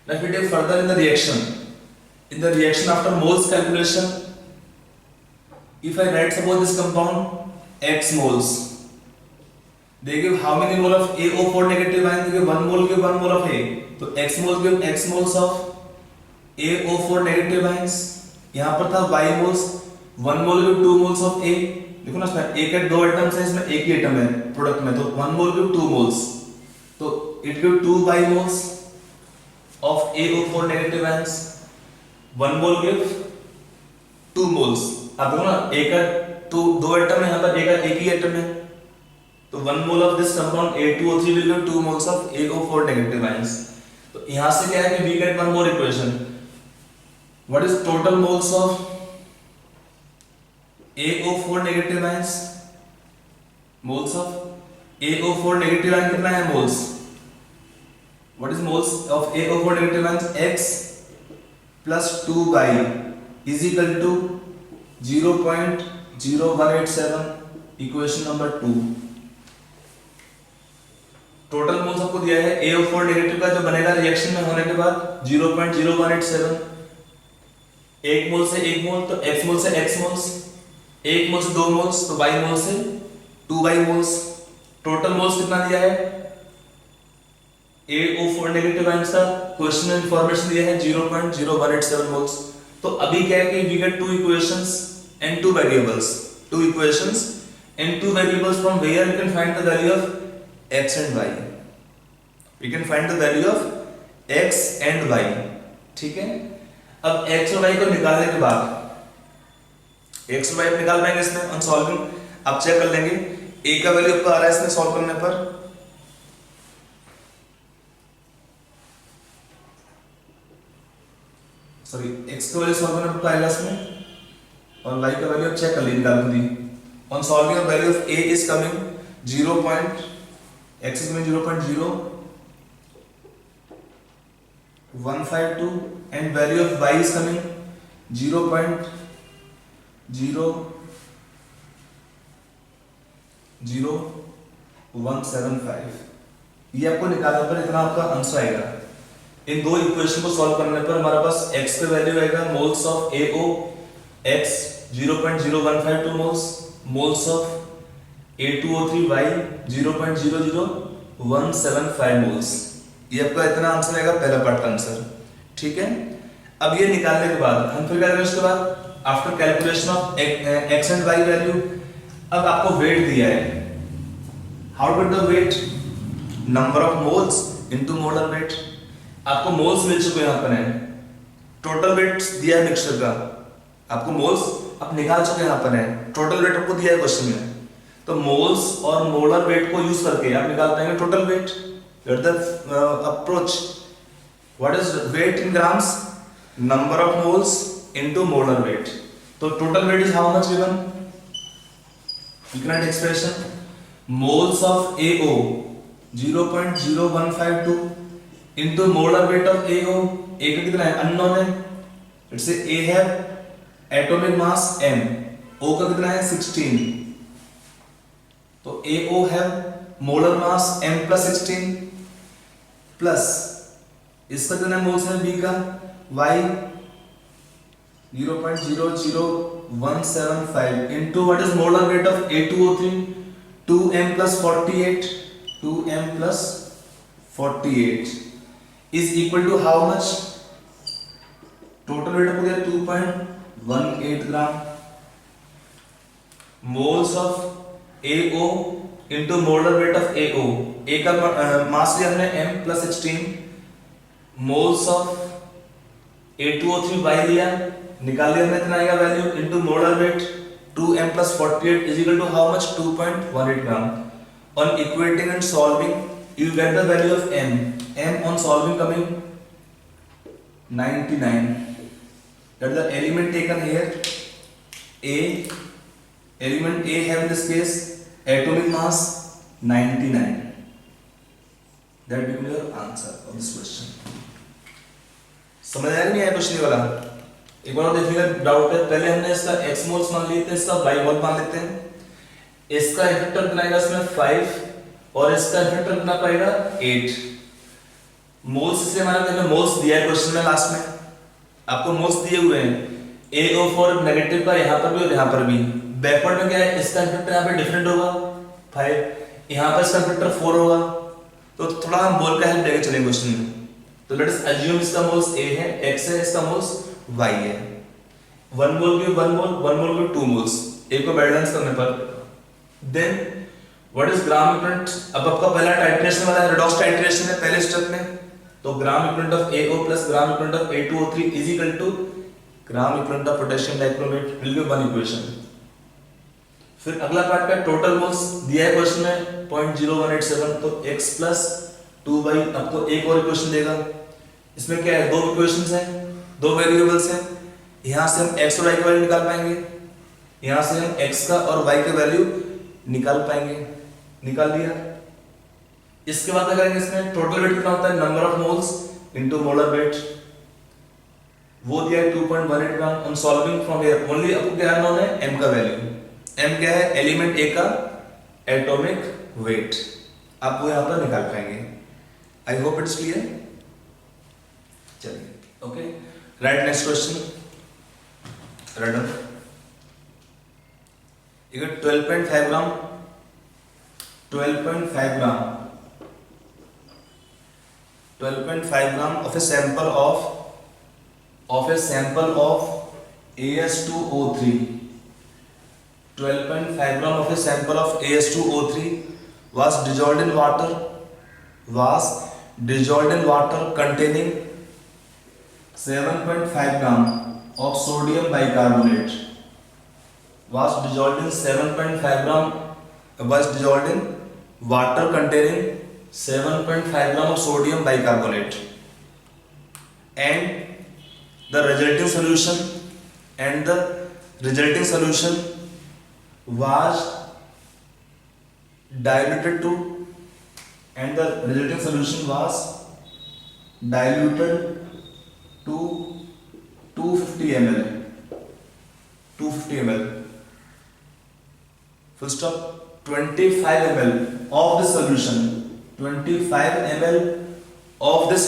Now if we take further in the reaction after moles calculation, if I write suppose this compound x moles, they give how many mole of AO4 negative ion? They give 1 mole give 1 mole of A, तो x moles give x moles of AO4 negative ions। यहाँ पर था y moles, 1 mole give 2 moles of A। देखो ना इसमें A के दो atoms है, इसमें एक ही एटम है प्रोडक्ट में, तो 1 mole give 2 moles, तो it give 2 y moles of AO4 negative ions, 1 mole give 2 moles। आप देखो ना एक का दो एटम है, यहाँ पर एक ही एटम है, तो 1 mole of this compound A2O3 will give 2 moles of AO4 negative ions। तो यहाँ से क्या है कि we get one more equation, what is total moles of AO4 negative ions? Moles of AO4 negative ion कितना है moles? What is moles of AO4 negative ions? X plus 2y is equal to 0.0187, equation number 2। Total moles आपको दिया है AO4 negative का जो बनेगा reaction में होने के बाद 0.0187, एक मोल से एक मोल तो x मोल से x मोल्स, एक मोल से 2 मोल्स तो y मोल से 2y मोल्स। टोटल मोल्स कितना दिया है AO4 नेगेटिव आयंस का, क्वेश्चन में इंफॉर्मेशन दिया है 0.0187 मोल्स। तो अभी क्या है कि we get two equations and two variables, two equations and two variables from where we can find the value of x and y। We can find the value of x and y, ठीक है। अब x और y को निकालने के बाद x और y निकाल पाएंगे इसमें ऑन सॉल्विंग, आप चेक कर लेंगे a का वैल्यू आपको आ रहा है इसमें सॉल्व करने पर, सॉरी x का वैल्यू सॉल्व करने पर आएगा इसमें, और y का वैल्यू आप चेक कर लीजिए निकाल दी। On solving the value of a is coming 0.x is coming 0.0152 and value of y is coming 0.00175। ये आपको निकालने पर इतना आपका आंसर आएगा। इन दो इक्वेशन को सॉल्व करने पर हमारे पास x पे वैल्यू आएगा moles of AO x 0.0152 moles, moles of A2O3 y 0.00175 moles. ये आपका इतना आंसर आएगा पहला पार्ट का आंसर, ठीक है। अब ये निकालने के बाद हम फिर क्या करेंगे, उसके बाद after calculation of x and y value, अब आपको वेट दिया है, how to get the weight, number of moles into molar weight. आपको मोल्स मिल चुके हैं यहाँ पर है, टोटल वेट दिया है मिक्सचर का, आपको मोल्स आप निकाल चुके हैं यहाँ पर है, टोटल वेट आपको दिया है क्वेश्चन में, तो मोल्स और मोलर वेट को यूज करके आप निकाल पाएंगे total weight. Let the approach. What is weight in grams? Number of moles into molar weight. So total weight is how much given? You can write expression moles of AO 0.0152 into molar weight of AO. A का कितना है unknown है, let's say A have atomic mass m, O का कितना है 16, तो AO have molar mass m plus 16 plus इसका कितना मोल्स है B का y 0.00175 into what is molar weight of A2O3 2m plus 48 is equal to how much, total weight आपको दिया 2.18 gram. Moles of AO into molar weight of AO. A का मास लिया हमने m plus 16 moles of A2O3 y लिया, निकाल लिया हमने इतना आएगा value into molar weight 2m plus 48 is equal to how much 2.18 gram. On equating and solving you get the value of m on solving coming 99. That the element taken here element A have in this case atomic mass 99. That becomes your answer of this question. समझ आया नहीं है question वाला? एक बार देखिएगा, doubt है। पहले हमने इसका x मोल्स मान लिए थे, इसका y मोल मान लेते हैं। इसका इफेक्टर कितना आएगा इसमें 5 और इसका इफेक्टर कितना पाएगा 8। मोल्स से हमारा मोल्स दिया है क्वेश्चन में, लास्ट में आपको मोल्स दिए हुए हैं AO4 नेगेटिव का यहाँ पर भी और यहाँ पर भी। बैकवर्ड में क्या है, इसका इफेक्टर यहाँ पे डिफरेंट होगा 5, यहाँ पर इसका इफेक्टर 4 होगा। तो थोड़ा हम मोल का हेल्प लेके चलेंगे क्वेश्चन में। तो लेट अस अज्यूम इसका मोल्स A है, x है, इसका मोल्स y है। 1 मोल के 1 मोल 1 मोल के 2 मोल्स, A को बैलेंस करने पर then what is gram equivalent. अब आपका पहला टाइट्रेशन वाला है, रेडॉक्स टाइट्रेशन है पहले स्टेप में। तो gram equivalent of AO plus gram equivalent of A2O3 is equal to gram equivalent of potassium dichromate, will be one equation. फिर अगला पार्ट का टोटल मोल्स दिया है क्वेश्चन में 0.0187, तो x प्लस 2y। अब तो एक और इक्वेशन देगा, इसमें क्या है, दो इक्वेशंस हैं, दो वेरिएबल्स हैं। यहां से हम x और y की वैल्यू निकाल पाएंगे, यहां से हम x का और y की वैल्यू निकाल पाएंगे। निकाल दिया। इसके बाद क्या करेंगे, इसमें टोटल वेट कितना होता है, number of moles into molar weight, वो दिया है 2.18 gram. On solving from here only आपको क्या नोन है, m का वैल्यू। m क्या है, एलिमेंट A का एटॉमिक वेट, आप वो यहां पर निकाल पाएंगे। I hope it's clear. चलिए okay, right next question. Radon 12.5 gram 12.5 gram 12.5 gram of a sample of AS2O3 12.5 gram of a sample of AS2O3 was dissolved in water containing 7.5 gram of sodium bicarbonate. Was dissolved in 7.5 gram was dissolved in water containing 7.5 gram of sodium bicarbonate, and the resulting solution was diluted to 250 ml. Full stop. 25 ml of this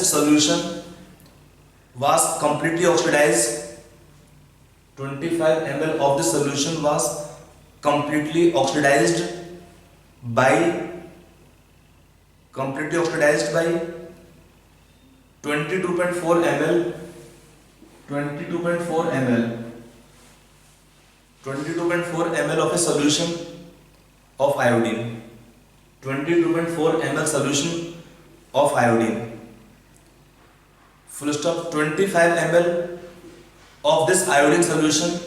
solution was completely oxidized. 25 ml of this solution was completely oxidized by 22.4 ml of a solution of iodine. 22.4 ml solution of iodine. Full stop. 25 ml of this iodine solution.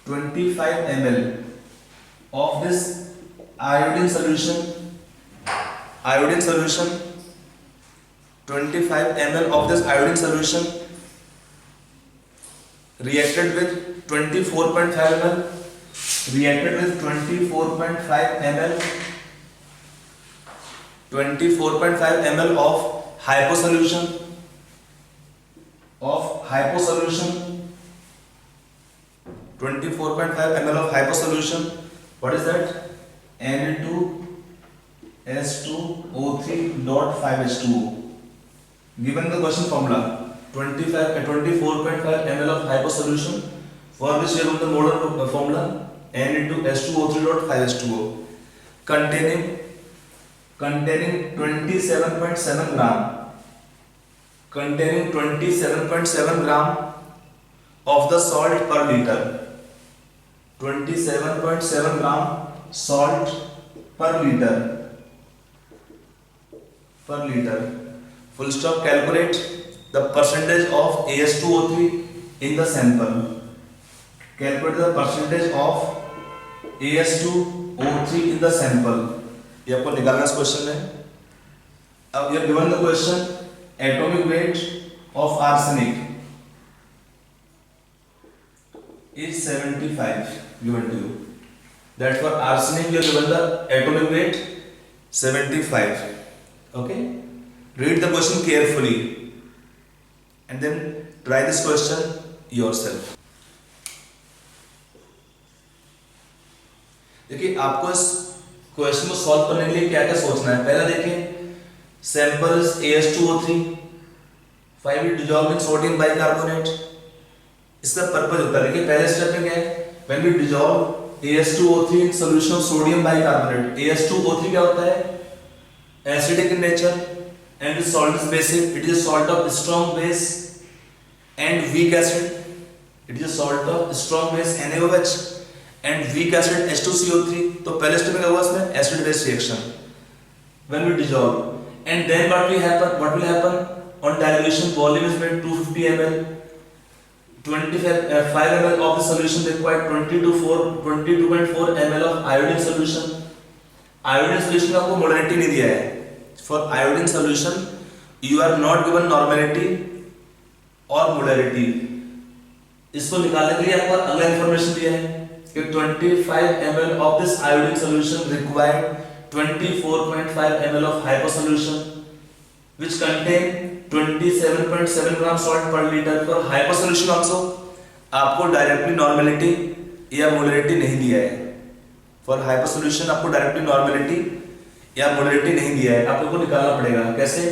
25 ml of this iodine solution. 25 ml of this iodine solution reacted with 24.5 ml. 24.5 ml of hypo solution. 24.5 ml of hypo solution. What is that? Na2S2O3.5H2O. Given the question formula, 24.5 ml of hypo solution, for which we have the molar formula Na2S2O3.5H2O, containing 27.7 gram. Containing 27.7 gram of the salt per liter. 27.7 gram salt per liter. Full stop. Calculate the percentage of AS2O3 in the sample. Calculate the percentage of AS2O3 in the sample. ये आपको निकालना इस question में. अब you are given the question atomic weight of arsenic is 75 given to you. That for arsenic you are given the atomic weight 75. Okay. Read the question carefully and then try this question yourself. देखिए आपको इस question को solve करने के लिए क्या क्या सोचना है. पहला देखिए samples AS2O3 5 dissolved in sodium bicarbonate. इसका पर्पस होता है. देखिए पहले स्टेप में क्या है, when we dissolve AS2O3 in solution of sodium bicarbonate. AS2O3 क्या होता है, acidic in nature and the salt is basic. It is a salt of strong base and weak acid. It is a salt of strong base NaOH and weak acid H2CO3. तो पहले step में क्या हुआ इसमें, acid base reaction when we dissolve. And then what will happen on dilution, volume is made 250 ml. 25 ml of the solution required. 22.4 ml of iodine solution. Iodine solution का आपको molarity नहीं दिया है. For iodine solution you are not given normality or molarity. इसको निकालने के लिए आपको अगला इंफॉर्मेशन दिया है कि 25 ml of this iodine solution required 24.5 ml of hypo solution which contain 27.7 gram salt per liter. For hypo solution also आपको डायरेक्टली नॉर्मेलिटी या मोलरिटी नहीं दिया है. फॉर hypo solution आपको डायरेक्टली नॉर्मेलिटी या मोलरिटी नहीं दिया है. आपको निकालना पड़ेगा. कैसे,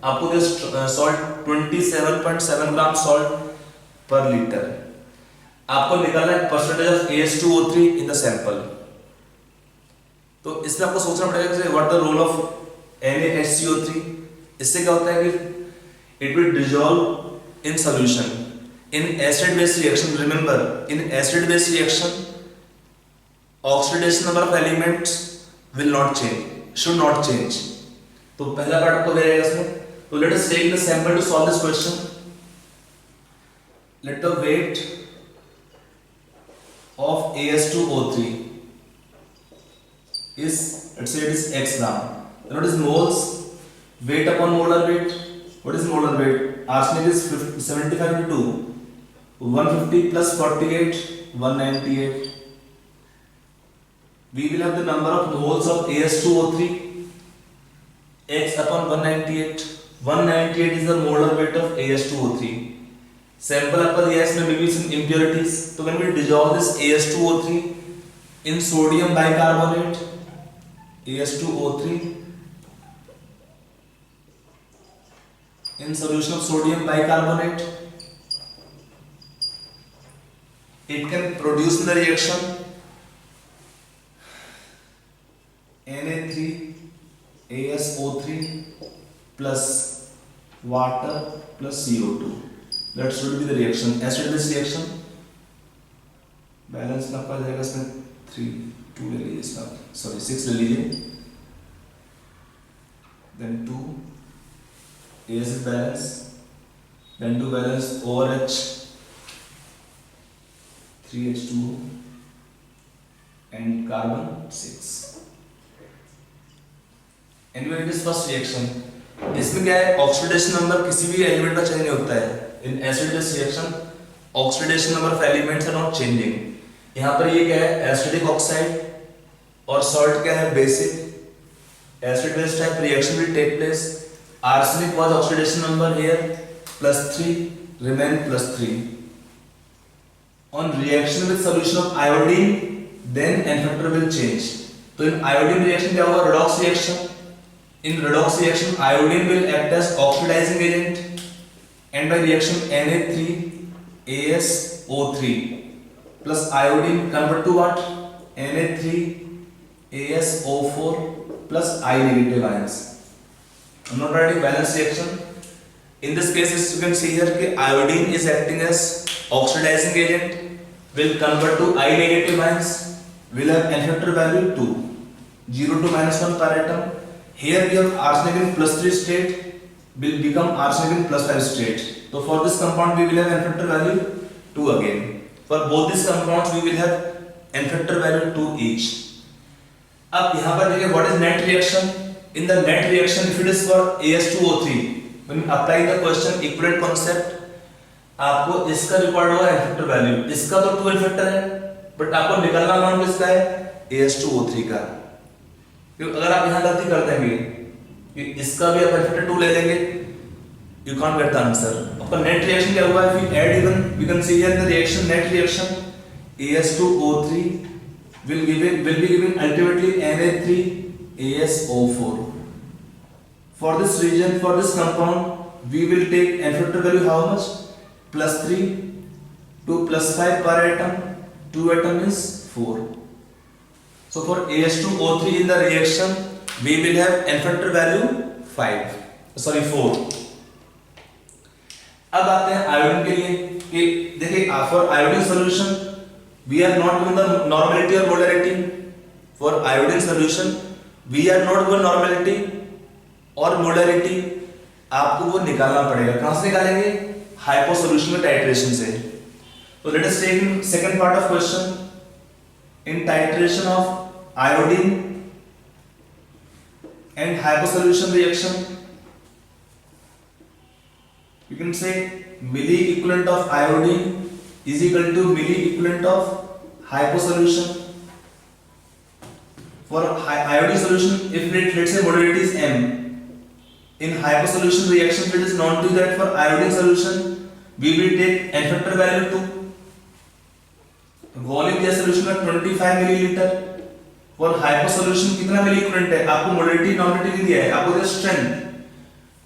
आपको दिया सॉल्ट 27.7 ग्राम सॉल्ट पर लीटर. आपको निकालना है percentage of AS2O3 in the sample. तो इसमें आपको सोचना पड़ेगा कि what the role of NaHCO3. इससे क्या होता है कि it will dissolve in solution in acid base reaction. Remember, in acid base reaction oxidation number of elements will not change, should not change. तो पहला पार्ट आपको दे रहेगा इसमें. तो let us take the sample to solve this question. Let the weight of AS2O3 is, let's say it is x gram. Then what is moles? Weight upon molar weight. What is molar weight? Arsenic is 75 into 2. 150 plus 48, 198. We will have the number of moles of AS2O3 x upon 198. 198 is the molar weight of AS2O3. Sample आपका दिया है, इसमें may be some impurities. तो when we dissolve this AS2O3 in sodium bicarbonate, AS2O3 in solution of sodium bicarbonate, it can produce in the reaction Na3ASO3 plus water plus CO2. That should be the reaction. Acid base reaction. Balance में आपका जाएगा इसमें 2 ले लीजिए इसमें, sorry 6 ले लीजिए. Then 2 AS is balance. Then 2 balance ORH 3H2O and carbon 6. Anyway, it is first reaction. इसमें क्या है, ऑक्सीडेशन नंबर किसी भी एलिमेंट का चेंज नहीं होता है. In acid base reaction oxidation number of elements are not changing. यहाँ पर ये क्या है, एसिडिक ऑक्साइड और सॉल्ट क्या है, basic. Acid base type reaction will take place. Arsenic was oxidation number here +3 remain +3. On reaction with solution of iodine then n factor will change. तो in iodine reaction क्या होगा, redox reaction. In redox reaction, iodine will act as oxidizing agent, and by reaction Na3ASO3 plus iodine convert to what? Na3ASO4 plus I negative ions. I'm not writing balance reaction. In this case, you can see here कि iodine is acting as oxidizing agent, will convert to I negative ions, will have N factor value 2. 0 to -1 per atom. Here we have arsenic in +3 state will become arsenic in +5 state. So for this compound we will have n factor value 2 again. For both these compounds we will have n factor value 2 each. अब यहाँ पर देखिए what is net reaction? In the net reaction if it is for AS2O3, when we apply the question equivalent concept, आपको इसका required होगा n factor value, इसका तो 2 n factor है, बट आपको निकालना अमाउंट किसका है? AS2O3 का. क्योंकि अगर आप यहाँ गलती करते हैं कि इसका भी आप n factor 2 ले लेंगे, you can't get the answer. आपका net reaction क्या हुआ है? If we add even, we can see here the reaction, net reaction AS2O3 will be giving ultimately Na3ASO4. For this region, for this compound, we will take n factor value how much? +3 to +5 per atom. 2 atom is 4. So for AS2O3 in the reaction, we will have n factor value 4. अब आते हैं iodine के लिए कि देखिए for iodine solution we are not given the normality और molarity. For iodine solution we are not given normality और molarity, आपको वो निकालना पड़ेगा. कहां से निकालेंगे? हाइपो सॉल्यूशन में टाइट्रेशन से. तो let us take in second part of question. In titration of iodine and hypo solution reaction, you can say milli equivalent of iodine is equal to milli equivalent of hypo solution. For iodine solution, if let's say molarity is m, in hypo solution reaction it is known to that for iodine solution we will take n factor value 2. Volume दिया solution में 25 millilitre. For hypo solution कितना मिली equivalent है? आपको molarity normality नहीं दिया है, आपको दिया स्ट्रेंथ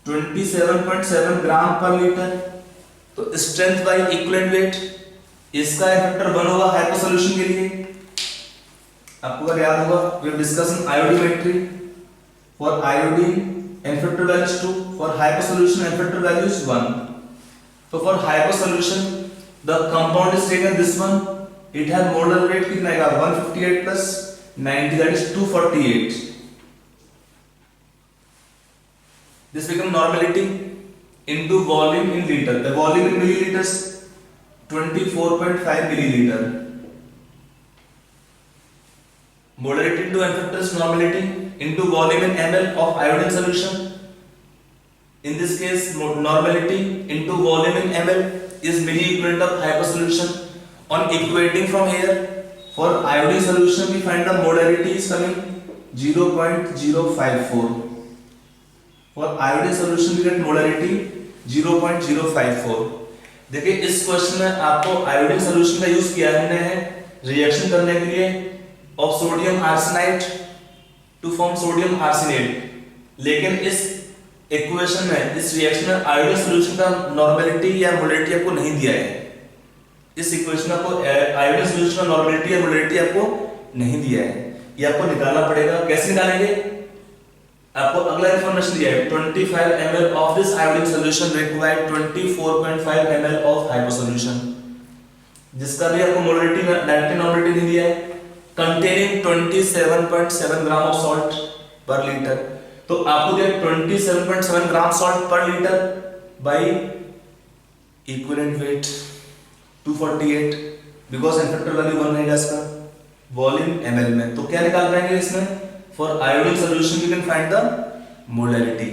27.7 ग्राम पर लीटर. तो स्ट्रेंथ बाय इक्विवेलेंट वेट, इसका फैक्टर 1 होगा हाइपो सॉल्यूशन के लिए. आपको अगर याद होगा we have discussed iodometry. For iodine n factor value is 2, for hypo solution n factor value is 1. So for hypo solution the compound is taken this one, it has molar weight कितना आएगा? 158 plus 90, that is 248. This become normality into volume in liter. The volume in milliliters 24.5 milliliter. Molarity into n factors normality into volume in ml of iodine solution. In this case, normality into volume in ml is milli equivalent of hypo solution. On equating from here, for iodine solution we find the molarity is coming 0.054. For iodine solution we get molarity 0.054. देखिए इस question में आपको iodine solution का use किया हमने है reaction करने के लिए of sodium arsenide to form sodium arsenate. लेकिन इस इक्वेशन में, इस रिएक्शन में आयोडीन सॉल्यूशन का नॉर्मेलिटी या मोलरिटी आपको नहीं दिया है. इस इक्वेशन में आपको आयोडीन सॉल्यूशन का नॉर्मेलिटी या मोलरिटी आपको नहीं दिया है. ये आपको निकालना पड़ेगा. कैसे निकालेंगे? आपको अगला इंफॉर्मेशन दिया है 25 ml of this iodine solution required 24.5 ml of hypo solution, जिसका भी आपको मोलरिटी डायरेक्ट नॉर्मेलिटी नहीं दिया है. containing 27.7 ग्राम ऑफ सॉल्ट पर लीटर. तो आपको दिया 27.7 ग्राम सॉल्ट पर litre by equivalent weight 248, because n factor value 1 रहेगा इसका वॉल्यूम ml में. तो क्या निकाल पाएंगे इसमें? For iodine solution we can find the molarity.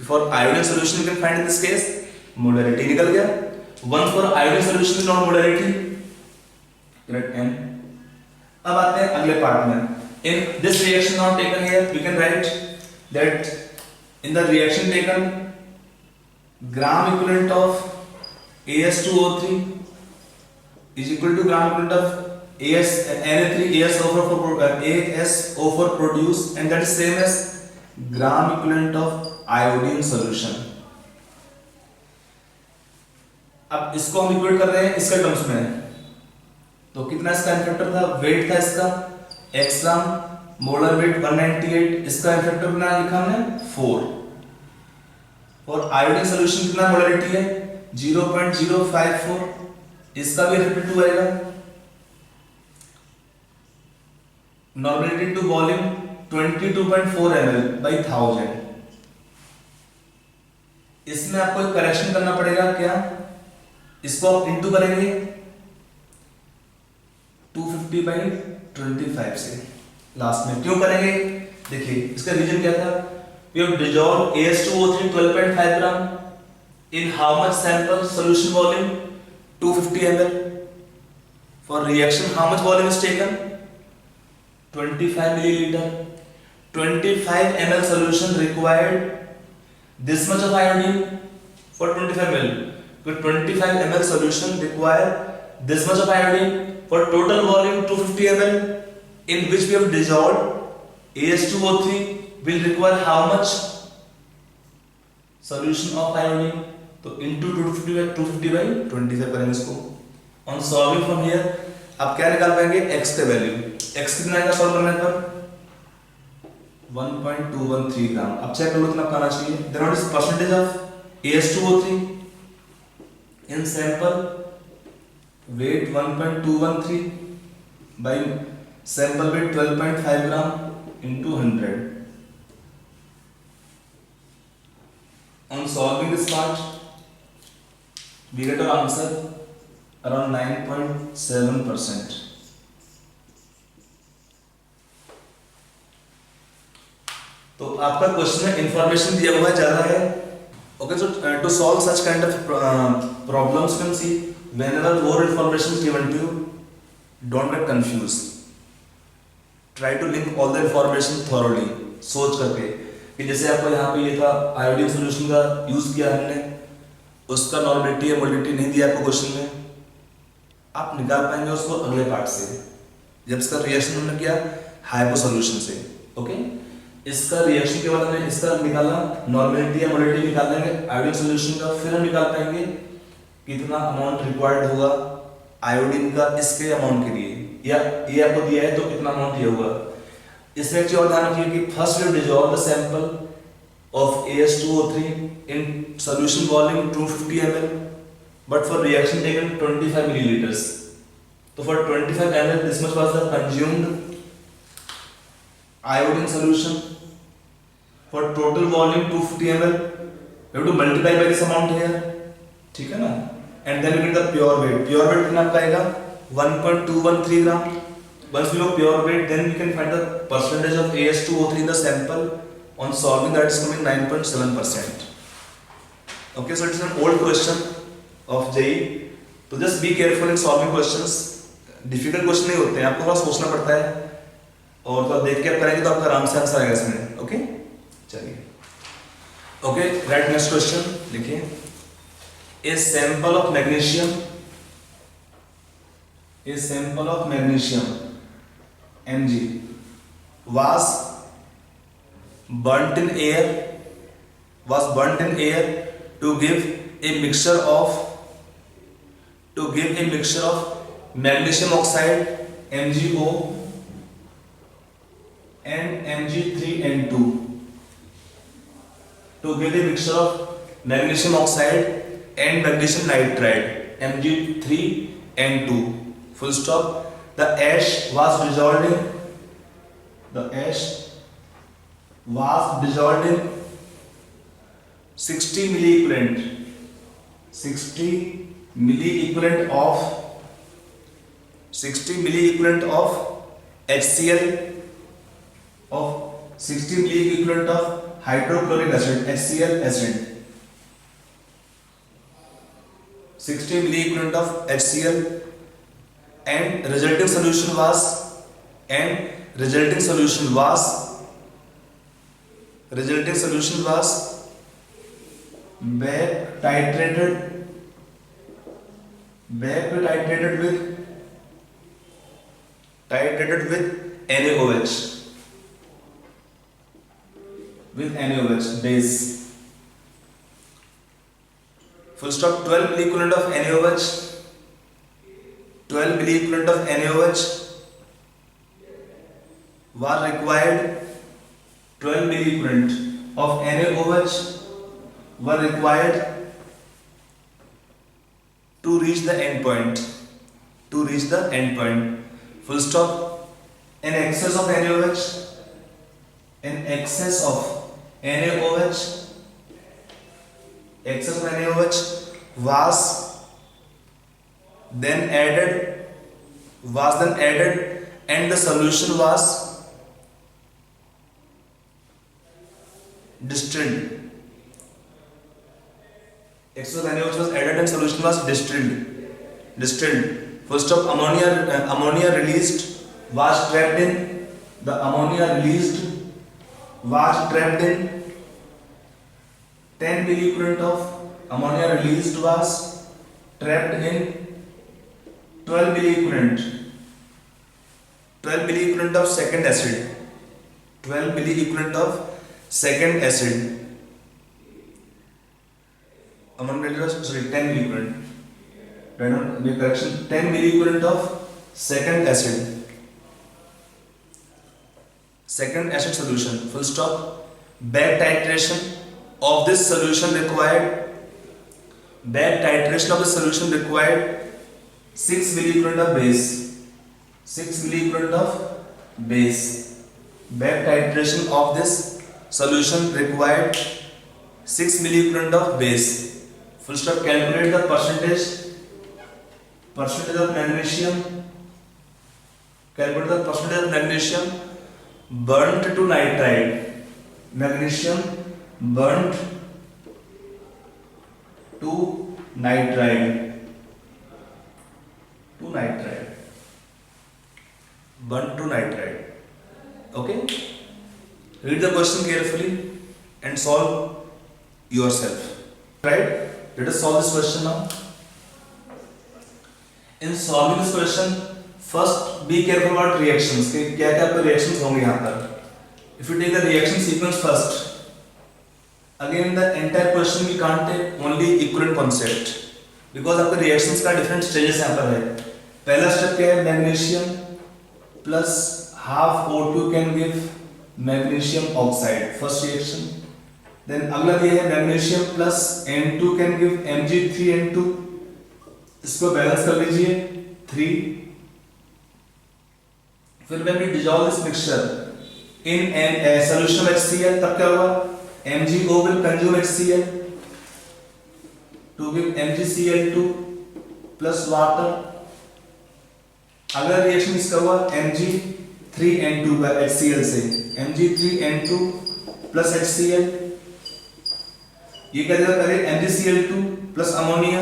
For iodine solution we can find in this case molarity. निकल गया 1 for iodine solution not molarity. Correct n. अब आते हैं अगले पार्ट में. In this reaction now taken here we can write that in the reaction taken gram equivalent of AS2O3 is equal to gram equivalent of ASO4 produced, and that is same as gram equivalent of iodine solution. अब इसको हम equate कर रहे हैं इसके terms में. तो कितना इसका n फैक्टर था? वेट था इसका x ग्राम, मोलर वेट 198, इसका n फैक्टर कितना लिखा हमने 4. और आयोडीन सॉल्यूशन कितना मोलरिटी है? 0.054, इसका भी फैक्टर 2 आएगा. Normality two volume 22.4 ml by 1000। इसमें आपको एक करेक्शन करना पड़ेगा, क्या? इसको आप इंटू करेंगे 250 by 25 से लास्ट में। क्यों करेंगे? देखिए इसका रीजन क्या था? We have dissolved AS2O3 12.5 gram in how much sample solution volume? 250 ml. For reaction, how much volume is taken? 25 milliliter. 25 ml solution required this much of iodine for 25 ml. So 25 ml solution require this much of iodine for total volume 250 ml, in which we have dissolved AS2O3 will require how much solution of iodine? तो into 250 by 25 करेंगे इसको। On solving from here आप क्या निकाल पाएंगे? x का value. x कितना आएगा सॉल्व करने पर? 1.213 ग्राम। अब चेक करो कितना आना चाहिए। Then what is percentage of AS2O3 in sample? Weight 1.213 by sample weight 12.5 gram into 100. On solving this part, we get our answer around 9.7%. तो आपका क्वेश्चन में इंफॉर्मेशन दिया हुआ ज्यादा है। Okay, so to solve such kind of problems, you can see whenever more information is given to you, don't get confused. Try to link all the information thoroughly, सोच करके कि जैसे आपको यहाँ पे ये था आयोडीन सोल्यूशन का यूज किया हमने, उसका नॉर्मेलिटी या मोलिडिटी नहीं दिया आपको क्वेश्चन में, आप निकाल पाएंगे उसको अगले पार्ट से जब इसका रिएक्शन हमने किया हाइपो सोल्यूशन से। ओके, इसका रिएक्शन के बाद हमने इसका निकाला नॉर्मेलिटी या मोलिडिटी निकाल लेंगे आयोडीन सोल्यूशन का, फिर हम निकाल पाएंगे कितना अमाउंट रिक्वायर्ड होगा आयोडीन का इसके अमाउंट के लिए, या ये आपको दिया है तो कितना अमाउंट ये होगा। इसमें एक चीज और ध्यान रखिए कि first we dissolve the sample of AS2O3 in solution volume 250 ml, but for reaction taken 25 milliliters. तो for 25 ml this much was the consumed iodine solution for total volume 250 ml. You have to multiply by this amount here, ठीक है ना, and then you get the pure weight. Pure weight कितना आपका आएगा? 1.213 gram. Once we know pure weight, then we can find the percentage of AS2O3 in the sample. On solving that is coming 9.7%. Okay, so it's an old question of JEE. So just be careful in solving questions. Difficult question नहीं होते हैं, आपको थोड़ा सोचना पड़ता है और तो देख के आप करेंगे तो आपका आराम से आंसर आएगा इसमें। ओके, चलिए। ओके, राइट नेक्स्ट क्वेश्चन लिखिए। A sample of magnesium Mg was burnt in air to give a mixture of magnesium oxide MgO and Mg3N2, to give a mixture of magnesium oxide and magnesium nitride Mg3N2, full stop. The ash was dissolved in 60 milliequivalent of HCl of 60 milliequivalent of hydrochloric acid HCl acid, 60 milliequivalent of HCl, and resulting solution was back titrated with NaOH base, full stop. 12 milliequivalent of NaOH was required. 12 milliequivalent of NaOH were required to reach the end point. Full stop. In excess of NaOH in excess of NaOH, was then added and the solution was distilled. Excess of NaOH was added and solution was distilled. Full stop. Ammonia released was trapped in the ammonia released was trapped in 10 milliequivalent of ammonia released was trapped in 12 milliequivalent of second acid. 12 milliequivalent of second acid. Ammonia released was 10 milliequivalent. Right on, make correction. 10 milliequivalent of second acid. Second acid solution. Full stop. Back titration of this solution required 6 milliequivalent of base. 6 milliequivalent of base. Back titration of this solution required 6 milliequivalent of base. Full stop. Calculate the percentage of magnesium. Calculate the percentage of magnesium burnt to nitride. Magnesium burnt to nitride. Burnt to nitride. Okay? Read the question carefully and solve yourself. Right? Let us solve this question now. In solving this question, first be careful about reactions. क्या क्या आपके reactions होंगे यहाँ पर. If you take the reaction sequence first, again the entire question we can't take only equivalent concept because आपके reactions का different stages यहाँ पर है. पहला step क्या है? Magnesium plus half O2 can give magnesium oxide. First reaction. Then अगला ये है magnesium plus N2 can give Mg3N2. इसको बैलेंस कर लीजिए 3. फिर when we dissolve this mixture in a solution of HCl, तब क्या होगा? MgO will consume HCl to give MgCl2 plus water. अगला रिएक्शन इसका हुआ Mg3N2 का HCl से. Mg3N2 plus HCl. ये क्या देगा? पहले MgCl2 plus ammonia.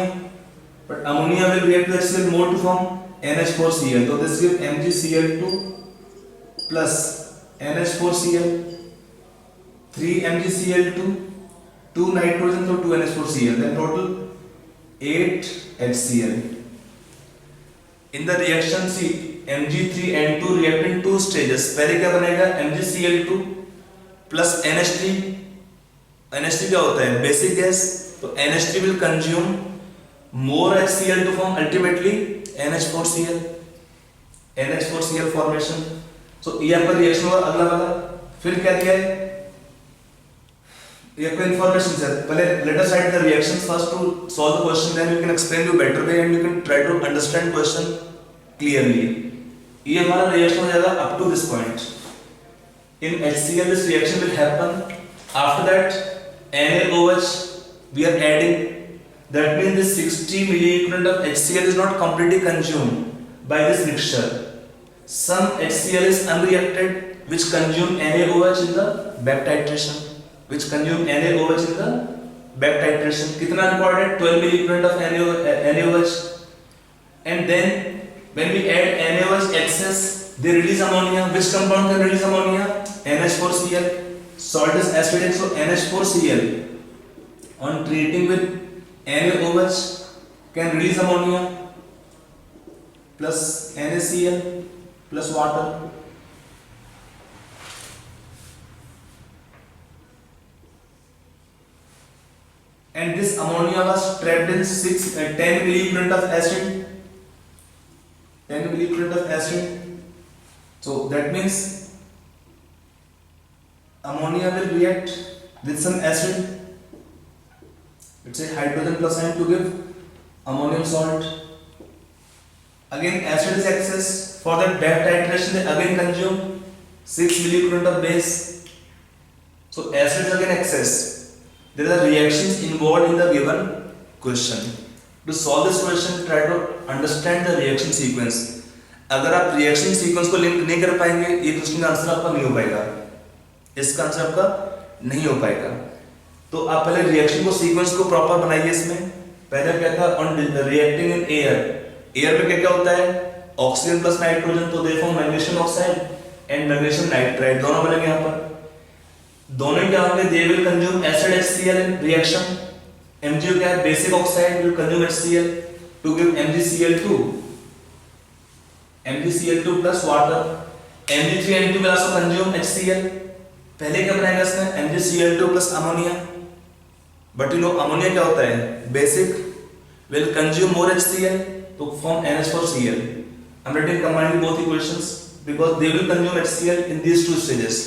But ammonia will react with HCl more to form NH4Cl. So this gives MgCl2 plus NH4Cl, 3 MgCl2, 2 nitrogen, so 2 NH4Cl. Then total 8 HCl. In the reaction, see Mg3N2 react in two stages. पहले क्या बनेगा? MgCl2 plus NH3. NH3 क्या होता है? Basic gas. तो NH3 will consume more HCl to form ultimately NH4Cl. NH4Cl formation. So ये आपका reaction हुआ अगला वाला. फिर क्या दिया है? ये आपका इंफॉर्मेशन है. पहले let us write the reactions first to solve the question, then we can explain you better way and you can try to understand question clearly. ये हमारा रिएक्शन हो जाएगा up to this point. In HCl this reaction will happen. After that NaOH we are adding. That means this 60 milliequivalent of HCl is not completely consumed by this mixture. Some HCl is unreacted which consume NaOH in the back titration. कितना recorded? 12 milliequivalent of NaOH. And then when we add NaOH excess, they release ammonia. Which compound can release ammonia? NH4Cl. Salt is acidic, so NH4Cl on treating with NaOH can release ammonia plus NaCl plus water. And this ammonia was trapped in 10 milliequivalent of acid. 10 milliequivalent of acid. So that means ammonia will react with some acid. Let's say hydrogen plus ion to give ammonium salt. Again acid is excess. For that back titration they again consume 6 milliequivalent of base. So acids again excess. There are reactions involved in the given question. To solve this question, try to understand the reaction sequence. अगर आप reaction sequence को link नहीं कर पाएंगे, ये question का answer आपका नहीं हो पाएगा, इसका आंसर आपका नहीं हो पाएगा। तो आप पहले रिएक्शन को सीक्वेंस को प्रॉपर बनाइए। इसमें पहले क्या था, on reacting in air, air में क्या क्या होता है, ऑक्सीजन प्लस नाइट्रोजन, तो they form magnesium oxide and magnesium nitride, दोनों बनेंगे यहाँ पर। दोनों क्या होंगे, they will consume acid HCl in reaction. MgO क्या है, basic oxide will consume HCl to give MgCl2, MgCl2 plus water. Mg3N2 will also consume HCl। पहले क्या बनाएगा इसमें, MgCl2 plus ammonia. But you know ammonia क्या होता है, basic will consume more HCl to form NH4Cl। I'm writing combining both equations because they will consume HCl in these two stages।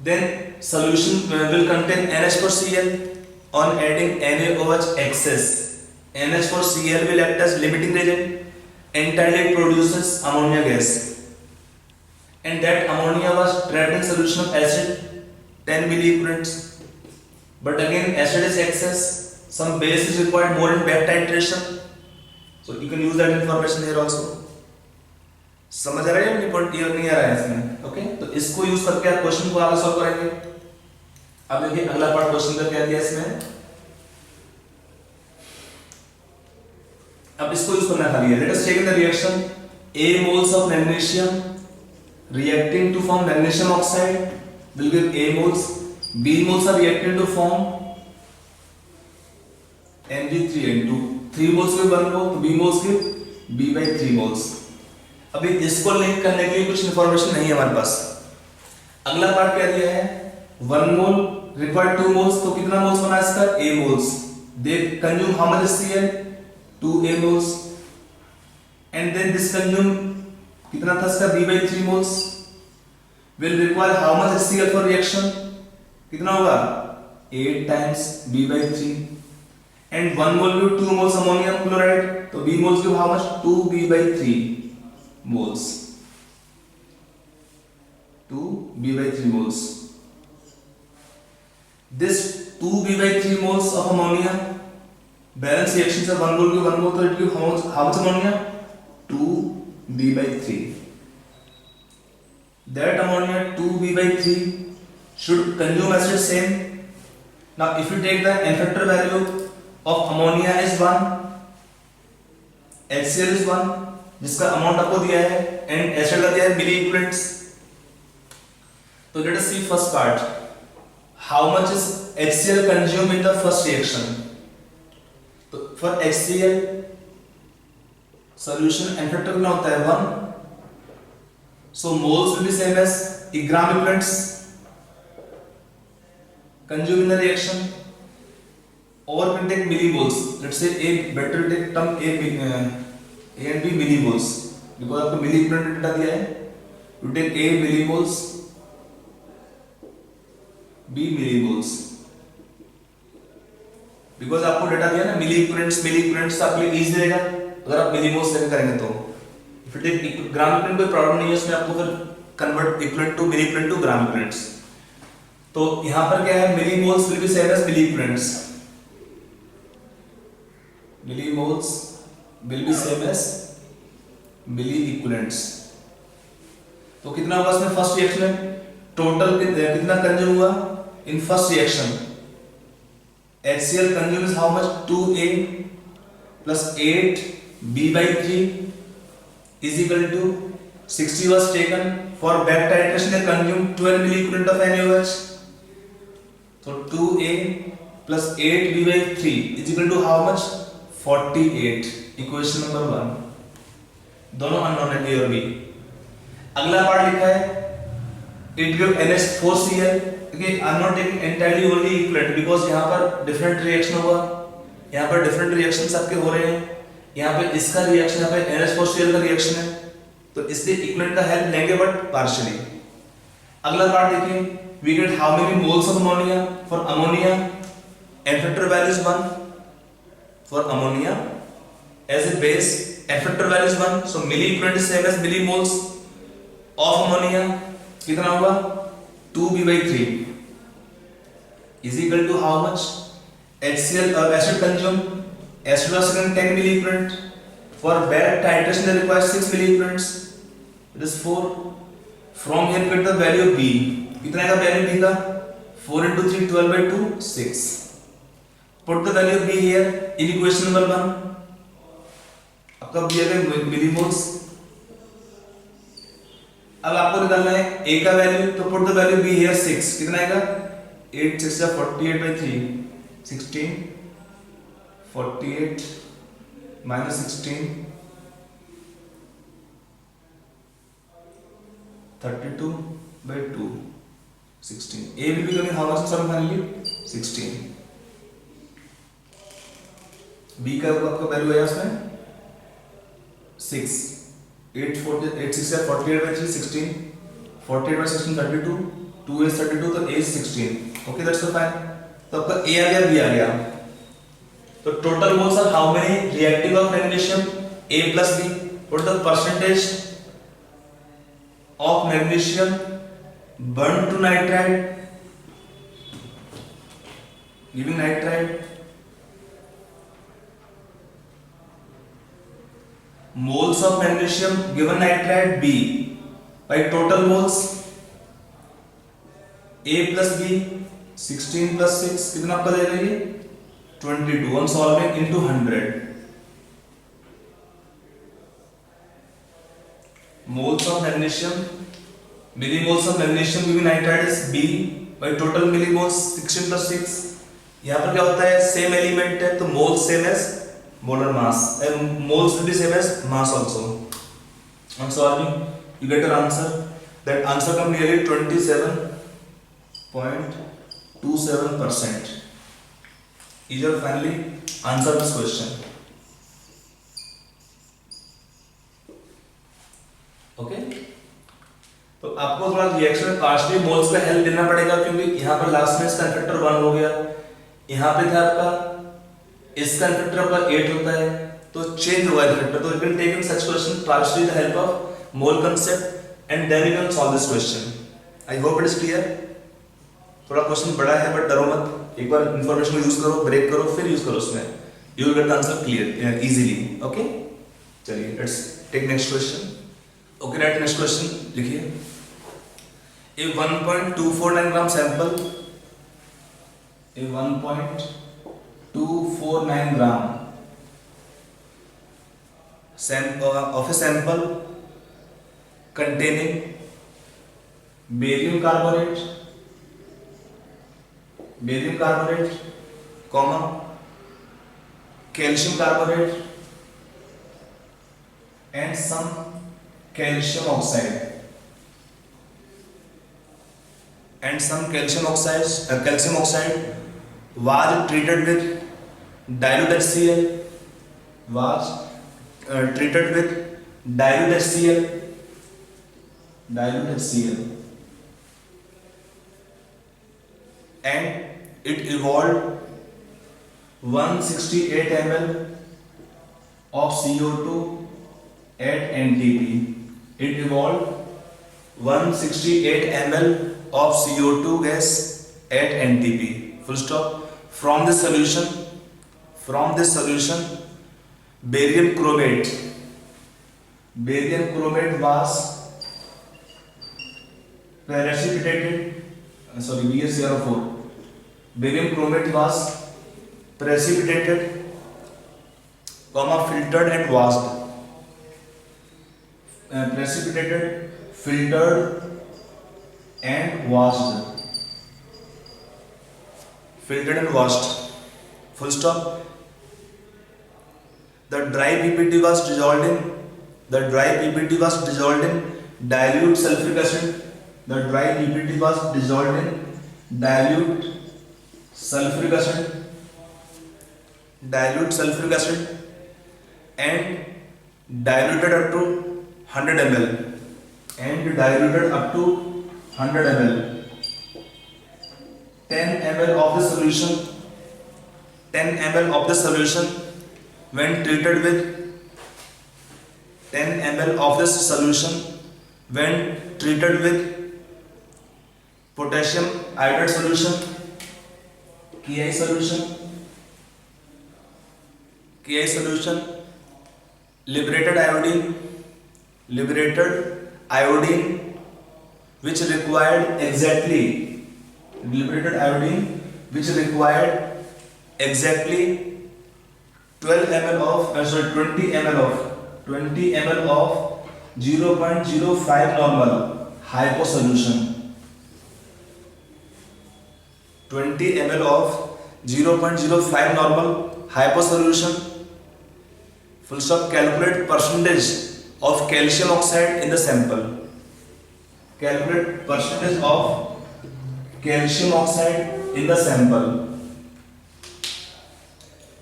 Then solution will contain NH4Cl on adding NaOH excess। NH4Cl will act as limiting reagent, entirely it produces ammonia gas, and that ammonia was trapped in solution of acid 10 milliequivalents। But again acid is excess, some base is required more in back titration, so you can use that information here also। समझ आ रहा है, नहीं आ रहा है इसमें? Okay, तो इसको use करके आप क्वेश्चन को आगे सॉल्व करेंगे। अब देखिए अगला पार्ट क्वेश्चन का क्या दिया इसमें, अब इसको यूज करना खाली है। Let us take in the reaction A moles of magnesium reacting to form magnesium oxide will give A moles, B moles are reacting to form Mg3N2, 3 moles give 1 mole, B moles give B/3 moles। अभी इसको link करने के लिए कुछ information नहीं है हमारे पास। अगला पार्ट क्या दिया है, 1 मोल रिक्वायर्ड 2 मोल्स, तो कितना मोल्स बना इसका, A moles. They consume how much HCl, 2 A moles, and then this consume कितना था इसका, B/3 moles, will require how much HCl for reaction, कितना होगा, 8 times B/3, and 1 mole give 2 moles ammonium chloride, तो B moles give how much, 2 B/3 moles, 2 B/3 moles। This 2 B/3 moles of ammonia, balance reactions of 1 mole give 1 mole, so it give how much ammonia, 2 B/3। That ammonia 2 B/3 should consume acid same। Now if you take the N factor value of ammonia is 1, HCl is 1, जिसका amount आपको दिया है, and acid का दिया है milliequivalents. तो let us see first part, how much is HCl consume in the first reaction. तो for HCl solution n factor कितना होता है, 1, so moles will be same as gram equivalents consume in the reaction, और we take millimoles। let's say A, better take term A and B millimoles, because आपको मिली equivalent data दिया है। you take A millimoles, B millimoles, because आपको data दिया ना मिली equivalents, आपके लिए easy रहेगा अगर आप मिलीमोल्स लेकर करेंगे तो। if you take gram equivalent कोई प्रॉब्लम नहीं है उसमें, आपको फिर convert equivalent to milli equivalent to gram equivalents. तो यहां पर क्या है, millimoles will be same as milli equivalents, millimoles will be same as milli equivalents। तो कितना होगा इसमें फर्स्ट रिएक्शन में, टोटल कितना कंज्यूम हुआ in first reaction, HCl consume is how much, 2A plus 8 B/3 is equal to 60 was taken for back titration, they consume 12 milli equivalent of NaOH। so 2A plus 8 B/3 is equal to how much, 48। Equation number 1, दोनों unknown है A और B। अगला part लिखा है it give NH4Cl। देखिए I am not taking entirely only equivalent, because यहाँ पर different reaction होगा, यहाँ पर डिफरेंट रिएक्शंस आपके हो रहे हैं, यहाँ पे इसका रिएक्शन, यहाँ पे NH4Cl का रिएक्शन है, तो इसलिए इक्विवेलेंट का हेल्प लेंगे बट पार्शियली। अगला पार्ट देखिए, we get how many moles of ammonia, for ammonia N factor value is 1, for ammonia as a base N factor value is 1, so milli equivalent is same as millimoles of ammonia, कितना होगा, 2 B/3। is equal to how much? HCl acid consumed, acid was taken 10 milliequivalent. For bad titration they require 6 milliequivalents. It is 4. From here get the value of B. कितना का value B का? 4 into 3 12/2 6. Put the value of B here in equation number 1. आपका B है millimoles. अब आपको निकालना है A का वैल्यू, तो put the value B here 6. कितना आएगा? 8 6 या 48/3 16 48 minus 16 32/2 16. A will be coming how much sum finally? 16. B का आपका वैल्यू है इसमें 6. 8 6 या 48/3 16 48/16 32 2 is 32 तो A is 16. Okay, that's the fine. तो आपका A आ गया B आ गया. तो total moles are how many reactive of magnesium? A plus B. What the percentage of magnesium burned to nitride, giving nitride? Moles of magnesium given nitride B by total moles A plus B 16 plus 6 कितना आपका दे रही है 22. I'm solving into 100. Moles of magnesium, millimoles of magnesium given nitride is B by total millimoles 16 plus 6. यहाँ पर क्या होता है same element है तो moles same as molar mass and moles will be same as mass also. I'm solving, you get your answer. That answer come nearly 27.27%. Is your finally answer this question. Okay? तो आपको थोड़ा reaction में partially moles का help लेना पड़ेगा क्योंकि यहाँ पर लास्ट में इसका फैक्टर 1 हो गया, यहाँ पे था आपका इसका फैक्टर आपका 8 होता है तो चेंज हुआ फैक्टर. तो you can take in such question partially the help of mole concept and then you can solve this question. I hope it is clear. थोड़ा क्वेश्चन बड़ा है बट डरो मत, एक बार इंफॉर्मेशन यूज करो, ब्रेक करो, फिर यूज करो उसमें, you will get the answer clear easily. Okay, चलिए let's take next question. Okay, right next question लिखिए. A 1.249 gram sample, a 1.249 gram of a sample containing barium carbonate, comma, calcium carbonate and some calcium oxide was treated with dilute HCl, and it evolved 168 ml of CO2 at NTP. It evolved 168 ml of CO2 gas at NTP. Full stop. From this solution, barium chromate was precipitated. BaS04. Barium chromate was precipitated, filtered and washed. Precipitated, filtered and washed. Full stop. The dry PPT was dissolved in dilute sulfuric acid. Dilute sulfuric acid and diluted up to 100 ml. 10 ml of the solution when treated with potassium iodide solution KI solution, liberated iodine which required exactly 12 ml of 20 ml of 0.05 normal hypo solution. 20 ml of 0.05 normal hypo solution. Full stop. Calculate percentage of calcium oxide in the sample. Calculate percentage of calcium oxide in the sample.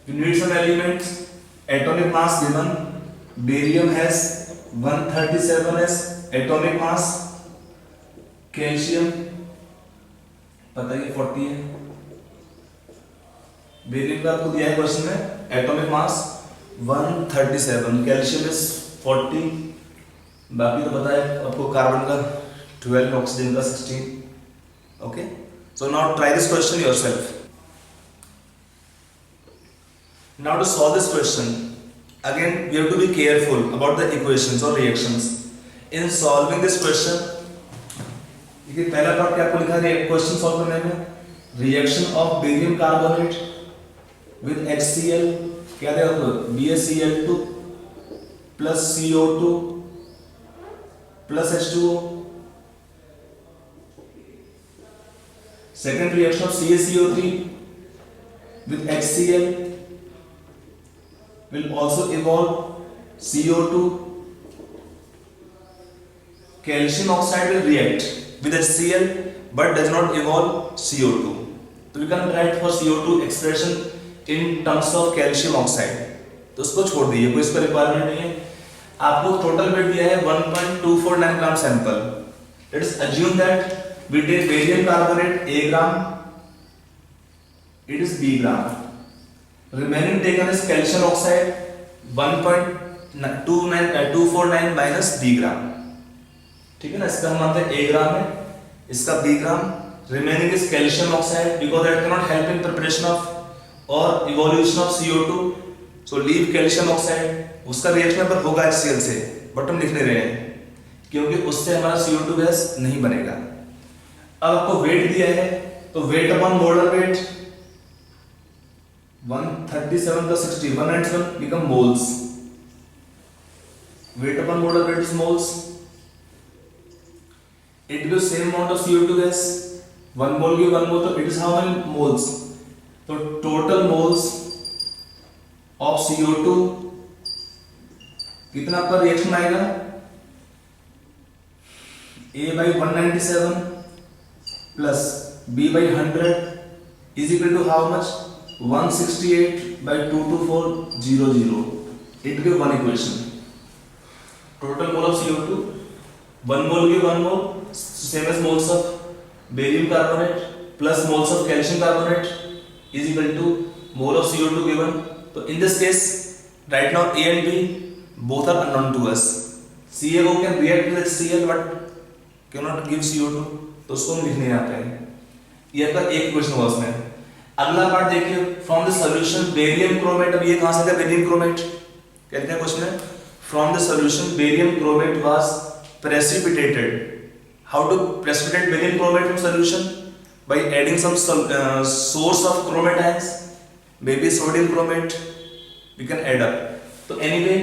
You need some elements. Atomic mass given. Barium has 137 as atomic mass. Calcium पता है 40 है. Barium का आपको दिया है question में atomic mass 137, calcium is 40, बाकी तो पता है आपको कार्बन का 12, ऑक्सीजन का 16. Okay, so now try this question yourself. Now to solve this question again we have to be careful about the equations or reactions in solving this question. देखिए पहला part क्या आपको लिखा है क्वेश्चन सॉल्व करने में, reaction of barium carbonate with HCl क्या देगा आपको BaCl2 plus CO2 plus H2O. Second reaction of CaCO3 with HCl will also evolve CO2. Calcium oxide will react with HCl but does not evolve CO2. So we can write for CO2 expression in terms of calcium oxide. तो उसको छोड़ दीजिए, कोई इसका requirement नहीं है. आपको total weight दिया है 1.249 gram sample. Let's assume that we take barium carbonate A gram, it is B gram. Remaining taken is calcium oxide 1.249 minus B gram. ठीक है ना, इसका हम मानते हैं A ग्राम है, इसका B gram. Remaining is calcium oxide because that cannot help in preparation of or evolution of CO2. So leave calcium oxide. उसका रिएक्शन पर होगा HCl से, बट हम लिख नहीं रहे हैं क्योंकि उससे हमारा CO2 गैस नहीं बनेगा. अब आपको वेट दिया है तो weight upon molar weight 137 plus 60, 197 become moles. Weight upon molar weight is moles. It gives same amount of CO2 gas. 1 mole give 1 mole, so it is how many moles? So total moles of CO2 कितना आपका reaction आएगा? A by 197 plus B by 100 is equal to how much? 168 by 22400. It gives one equation. Total mole of CO2, 1 mole give 1 mole, same as moles of barium carbonate plus moles of calcium carbonate is equal to mole of CO2 given. So in this case, right now A and B both are unknown to us. CaO can react with HCl but cannot give CO2. तो उसको हम लिख नहीं आते हैं. ये आपका एक क्वेश्चन हुआ उसमें. अगला पार्ट देखिए, from the solution barium chromate. अब ये कहां से था बेरियम क्रोमेट? कहते हैं क्वेश्चन में from the solution barium chromate was precipitated. How to precipitate barium chromate from solution? By adding some source of chromate ions, may be sodium chromate, we can add up. तो anyway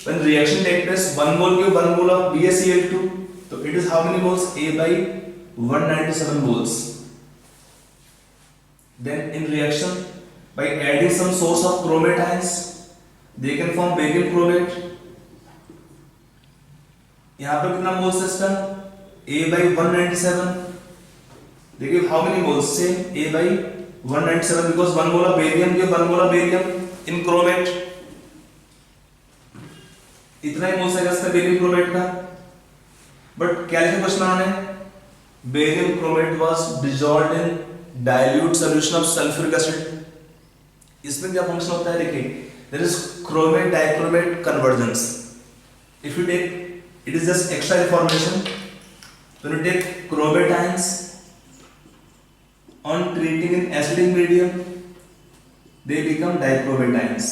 when reaction take place 1 mole give 1 mole of BaCl2, तो it is how many moles? A by 197 moles. Then in reaction by adding some source of chromate ions they can form barium chromate. यहाँ पर कितना moles है इसका? A by 197. देखिए how many moles? से A by 197 because 1 mole of barium give 1 mole of barium in chromate. इतना ही moles है इसका बेरियम क्रोमेट का. बट क्या लिखा क्वेश्चन में? Barium chromate was dissolved in dilute solution of sulfuric acid. इसमें क्या फंक्शन होता है? देखिए there is chromate dichromate convergence. If you take, it is just extra information. When you take chromate ions on treating in acidic medium they become dichromate ions.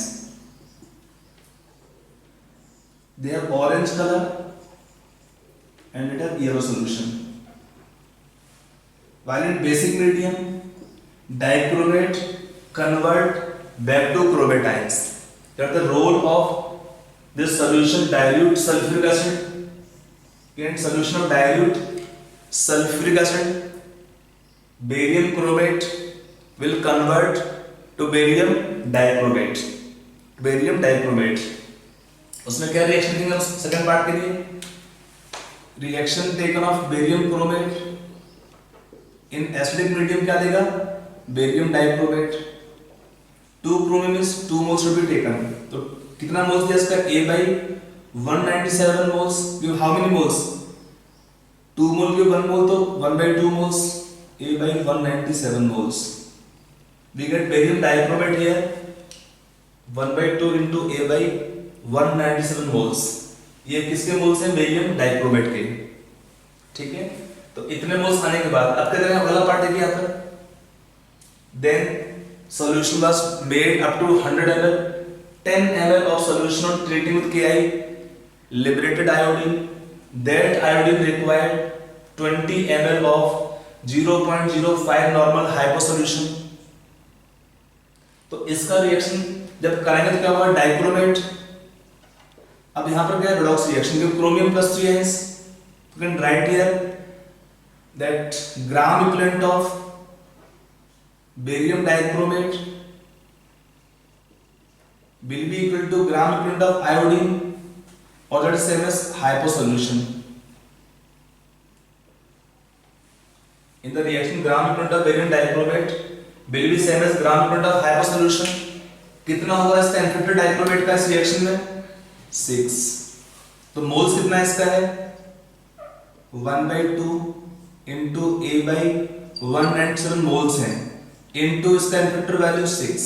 They have orange color and it have yellow solution. While in basic medium dichromate convert back to chromate ions. That the role of this solution dilute sulfuric acid. In solution of dilute sulfuric acid, barium chromate will convert to barium dichromate. Barium dichromate. उसमें क्या reaction देंगे हम second part के लिए? Reaction taken of barium chromate in acidic medium क्या देगा? Barium dichromate. 2 chromium is 2 moles should be taken. तो कितना मोल्स दिया इसका? A by 197 moles. You how many moles? 2 mole के 1 mole तो 1 by 2 moles. A by 197 moles. We get barium dichromate here. 1 by 2 into A by 197 moles. ये किसके moles हैं? Barium dichromate के. ठीक है, तो इतने मोल्स आने के बाद अब क्या करेंगे? अगला पार्ट देखिए यहाँ पर. Then solution was made up to 100 ml. 10 ml of solution on treating with Ki liberated iodine. That iodine required 20 ml of 0.05 normal hypo solution. तो इसका रिएक्शन जब करेंगे तो क्या होगा? डाइक्रोमेट. अब यहां पर क्या है? रेडॉक्स रिएक्शन क्योंकि chromium plus 3 ions. You can write here that gram equivalent of barium dichromate will be equal to gram equivalent of iodine, or that is same as hypo solution. In the reaction, gram equivalent of barium dichromate will be same as gram equivalent of hypo solution. कितना होगा इसका infiltrate dichromate का इस reaction में? 6. तो moles कितना इसका है? 1 by 2 into A by 197 moles हैं into इसका infiltrate value 6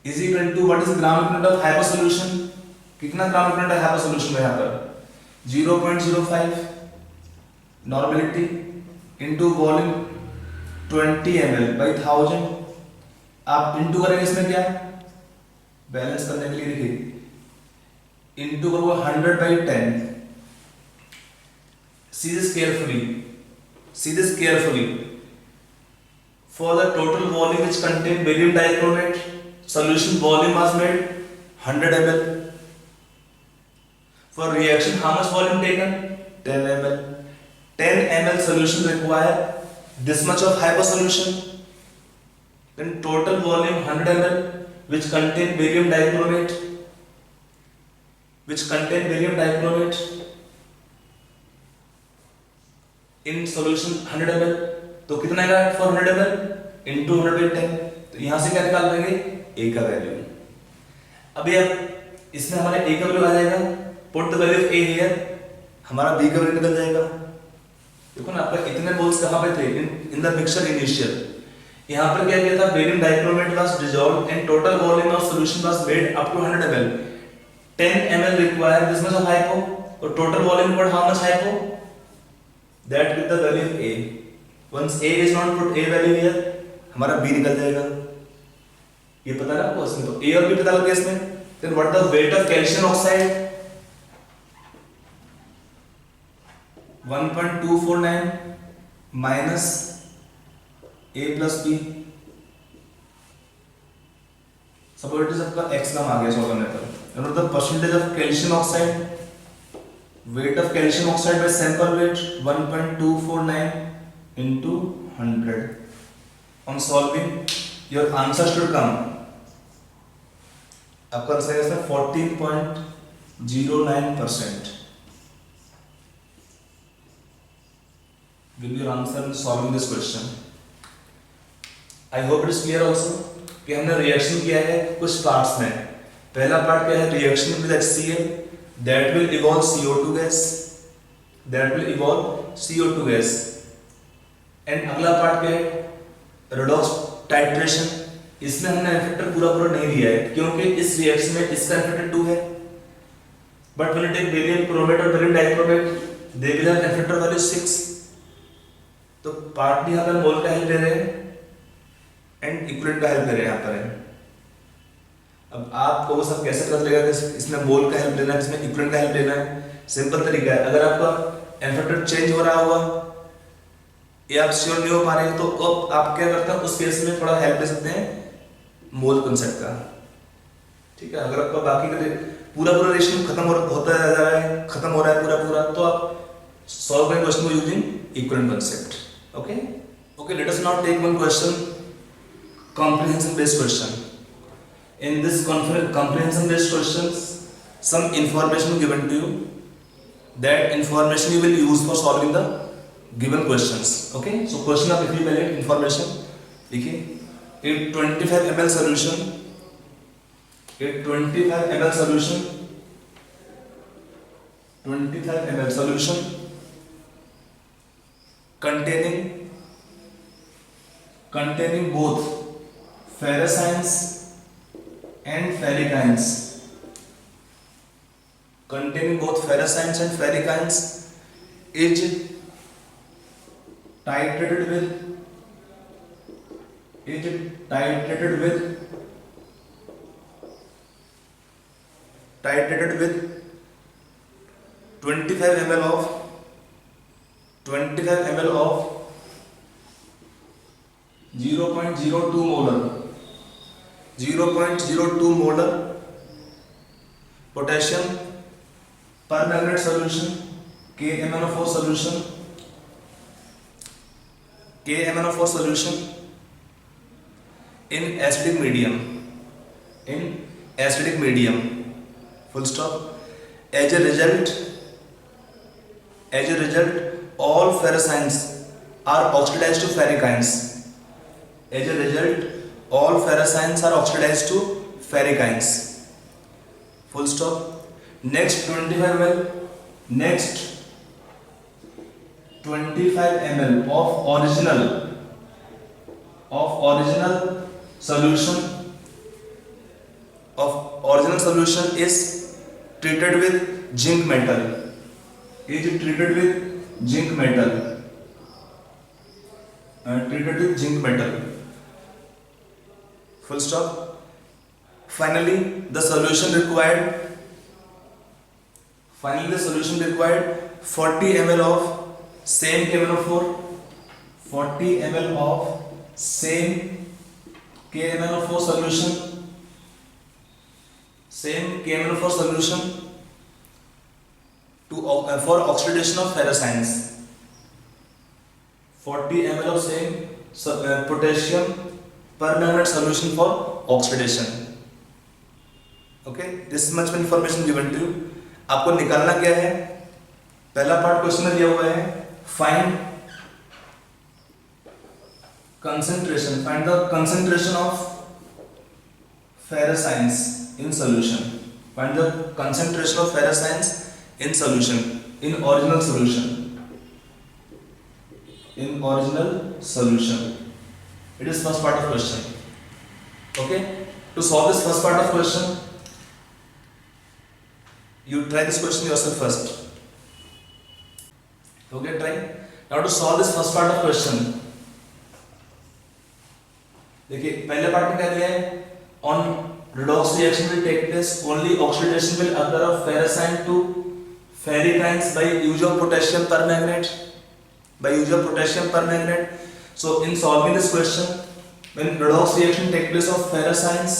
is equal to what is gram equivalent of hypo solution? कितना ग्राम इक्विवेलेंट है हाइपो सॉल्यूशन में? यहाँ पर 0.05 normality into volume 20 ml by 1000. आप इंटू करेंगे इसमें क्या? बैलेंस करने के लिए देखिए इंटू करो 100 by 10. See this carefully. See this carefully. For the total volume which contained barium dichromate, solution volume was made 100 ml. For reaction, how much volume taken? 10 ml. 10 ml solution require this much of hypo solution. Then total volume 100 ml, which contain barium dichromate, in solution 100 ml. तो कितना आएगा for 100 ml into 100 by 10. तो यहाँ से क्या निकाल लेंगे? A का वैल्यू. अभी अब इसमें हमारे A का वैल्यू आ जाएगा. Put the value of A here. हमारा B का वैल्यू निकल जाएगा. देखो ना आपका इतने मोल्स कहाँ पे थे? In the mixture initial. यहाँ पर क्या किया था? Barium dichromate was dissolved and total volume of solution was made up to 100 ml. 10 ml require this much of hypo. So total volume got how much hypo? That with the value of A. Once A is not put A value here, हमारा B निकल जाएगा. ये पता है आपको इसमें? तो A और B पता लग गया इसमें. Then what the weight of calcium oxide? 1.249 minus A plus B. Suppose it is आपका X नाम आ गया सॉल्व करने पर. And what the percentage of calcium oxide? Weight of calcium oxide by sample weight 1.249 into 100. On solving, your answer should come. आपका answer है 14.09%. Will be your answer in solving this question. I hope it is clear also कि हमने reaction किया है कुछ parts में. पहला part क्या है? Reaction with HCl. That will evolve CO2 gas. And अगला पार्ट क्या है? Redox titration. इसमें हमने इफेक्टर पूरा नहीं दिया है क्योंकि इस रिएक्शन में इसका इफेक्टर 2 है. But when you take barium chromate or barium dichromate, they will have effector value 6. तो पार्टली यहाँ पर मोल का हेल्प ले रहे हैं एंड इक्विवेलेंट का हेल्प ले रहे हैं यहाँ पर है। अब आपको वो सब कैसे पता चलेगा कि इसमें मोल का हेल्प लेना है, इसमें इक्विवेलेंट का हेल्प लेना है? सिंपल तरीका है, अगर आपका एन फैक्टर चेंज हो रहा हुआ या आप श्योर नहीं हो पा रहे हैं तो अब आप क्या करते हैं, उस केस में थोड़ा हेल्प ले सकते हैं मोल कंसेप्ट का। ठीक है, अगर आपका बाकी का पूरा रेशियो खत्म होता जा रहा है, खत्म हो रहा है पूरा, तो आप सॉल्व करेंगे क्वेश्चन को using equivalent concept. Okay, let us now take one question, comprehension based question. In this comprehension based questions, some information given to you, that information you will use for solving the given questions. Okay, so question आप लिखिए पहले information लिखिए, a 25 ml solution, a 25 ml solution, 25 ml solution containing both ferrous ions and ferric ions, containing both ferrous ions and ferric ions, is titrated with 25 ml of 0.02 molar potassium permanganate solution, KMnO4 solution in acidic medium, full stop. As a result all ferrous ions are oxidized to ferric ions. As a result all ferrous ions are oxidized to ferric ions, full stop. Next 25 ml of original solution is treated with zinc metal, full stop. Finally the solution required 40 ml of same KMnO4, 40 ml of same KMnO4 solution for oxidation of ferrous ions. 40 ml of same potassium permanganate solution for oxidation. Okay, this much information given to you. आपको निकालना क्या है? पहला part question में दिया हुआ है, find the concentration of ferrous ions in solution. Find the concentration of ferrous ions in solution, in original solution. It is first part of question. Okay, to solve this first part of question, you try this question yourself first. Okay, try. Now to solve this first part of question, देखिए पहले part में क्या दिया है, on redox reaction will take place, only oxidation will occur of ferrous ion to ferric ions by use of potassium permanganate. So in solving this question, when redox reaction take place of ferrous ions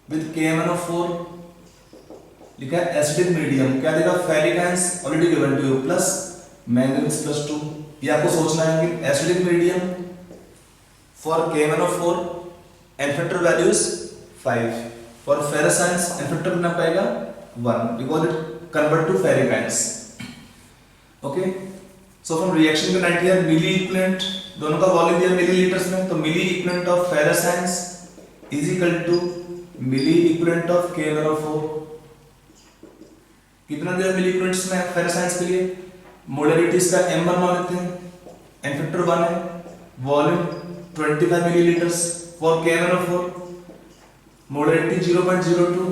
with KMnO4, लिखा है acidic medium, क्या देगा, ferric ions already given to you plus manganese +2। ये आपको सोचना है कि acidic medium for KMnO4 n factor value is 5, for ferrous ions n factor कितना पाएगा 1 because it convert to ferric ions. Okay, so from reaction के 90 है मिली equivalent, दोनों का वॉल्यूम दिया मिलीलीटर्स में, तो milliequivalent of ferrous ions is equal to milli equivalent of KMnO4। कितना दिया मिली इक्विवेलेंट्स में फेरस आयंस के लिए, मोलरिटीज का m1 मान लेते हैं, n फैक्टर 1 है, volume 25 millilitres for KMnO4, molarity 0.02,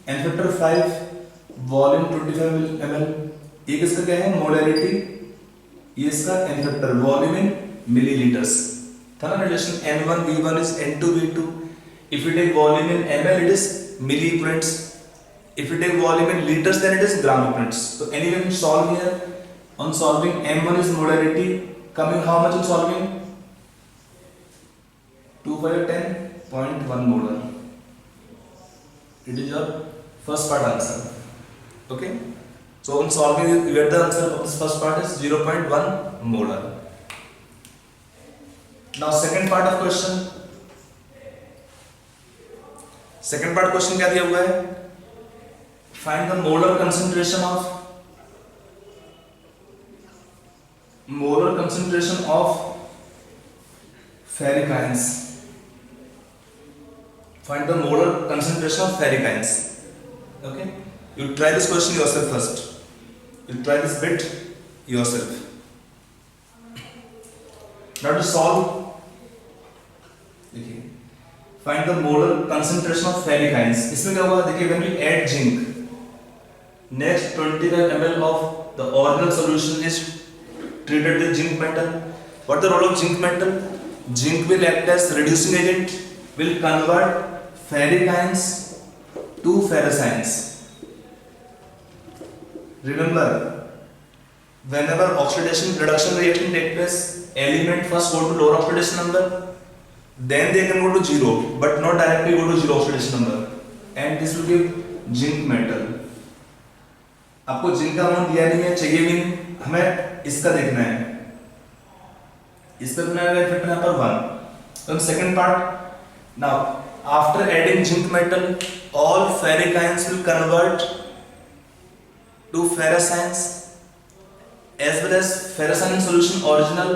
n factor 5, volume 25 ml। ये किसका क्या है, मोलरिटी, ये इसका n फैक्टर वॉल्यूम इन मिलीलीटर्स था ना relation n1 v1 is n2 v2. If you take volume in ml it is milliequivalents. If you take volume in liters then it is gram equivalents. So anyway we solve here. On solving m1 is molarity coming how much in solving 2 by 10.1 molar. It is your first part answer. Okay, so on solving you get the answer of this first part is 0.1 molar. Now second part of question. Second part question क्या दिया हुआ है? Find the molar concentration of ferric ions. Find the molar concentration of ferric ions. Okay, you try this question yourself first. You try this bit yourself. Now to solve, देखिए find the molar concentration of ferric ions. इसमें क्या हुआ देखिए when we add zinc, next 25 ml of the original solution is treated with zinc metal. What the role of zinc metal? Zinc will act as reducing agent, will convert ferric ions to ferrous ions. Remember, whenever oxidation reduction reaction takes place, element first go to lower oxidation number, then they can go to zero, but not directly go to zero oxidation number, and this will give zinc metal. आपको zinc का amount दिया नहीं है, चाहिए भी नहीं, हमें इसका देखना है, इसका देखना है फैक्टर यहाँ पर 1. then second part, now after adding zinc metal all ferric ions will convert to ferrous ions, as well as ferrous ion solution original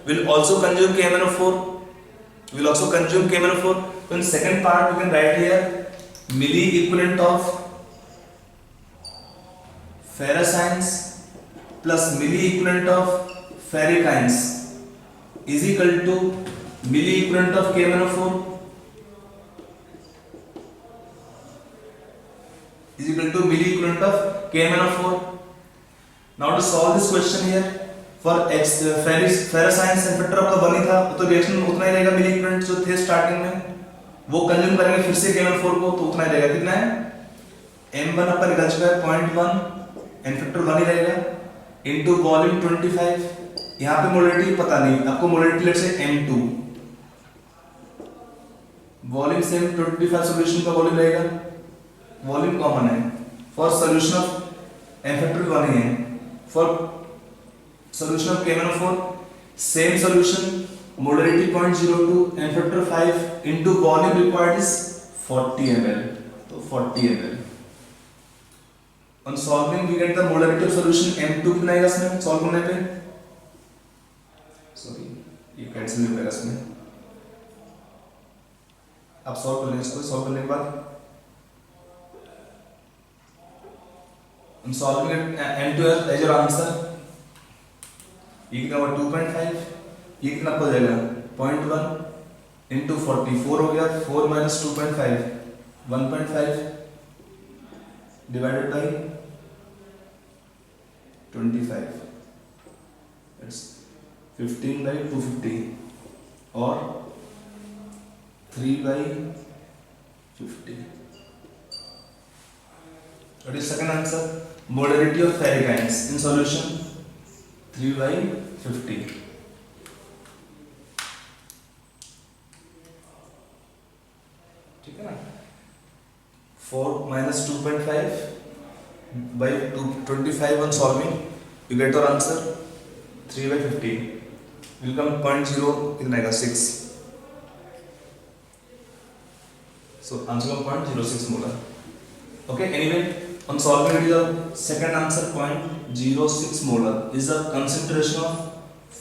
will also consume KMnO4, will also consume KMnO4. so in second part we can write here milli equivalent of ferrous ions plus milli equivalent of ferric ions is equal to milli equivalent of KMnO4 is equal to milli equivalent of KMnO4. Now to solve this question here for ferrous ions and factor आपका बनी था तो reaction उतना ही रहेगा, मिली equivalent जो थे starting में वो कंज्यूम करेंगे फिर से KMnO4 को, तो उतना ही रहेगा. कितना है m1 आपका निकल चुका है 0.1, n फैक्टर 1 ही रहेगा इनटू वॉल्यूम 25. यहाँ पे मोलरिटी पता नहीं, आपको मोलरिटी लेट से m2, वॉल्यूम सेम 25 सॉल्यूशन का वॉल्यूम रहेगा, वॉल्यूम कॉमन है. For solution of n factor 1 ही है, for solution of KMnO4 same solution, molarity 0.02, n factor 5 into volume required is 40 ml, तो 40 ml. On solving we get the molarity of solution m2 कितना आएगा इसमें solve करने पे, sorry ये cancel नहीं होगा इसमें, आप सॉल्व कर लें इसको. सॉल्व करने के बाद on solving it m2 as your answer, ये कितना हुआ 2.5, ये कितना हो जाएगा 0.1 into 44 हो गया, 4 minus 2.5 1.5 divided by 25, it's 15 by 250 or 3 by 50. What is second answer? Molarity of ferric ions in solution 3 by 50. ठीक है ना, 4 minus 2.5 by 25 on solving you get your answer 3 by 50 will come 0.0 कितना आएगा 6, so answer comes 0.06 molar. Okay, anyway on solving it is the second answer 0.06 molar is the concentration of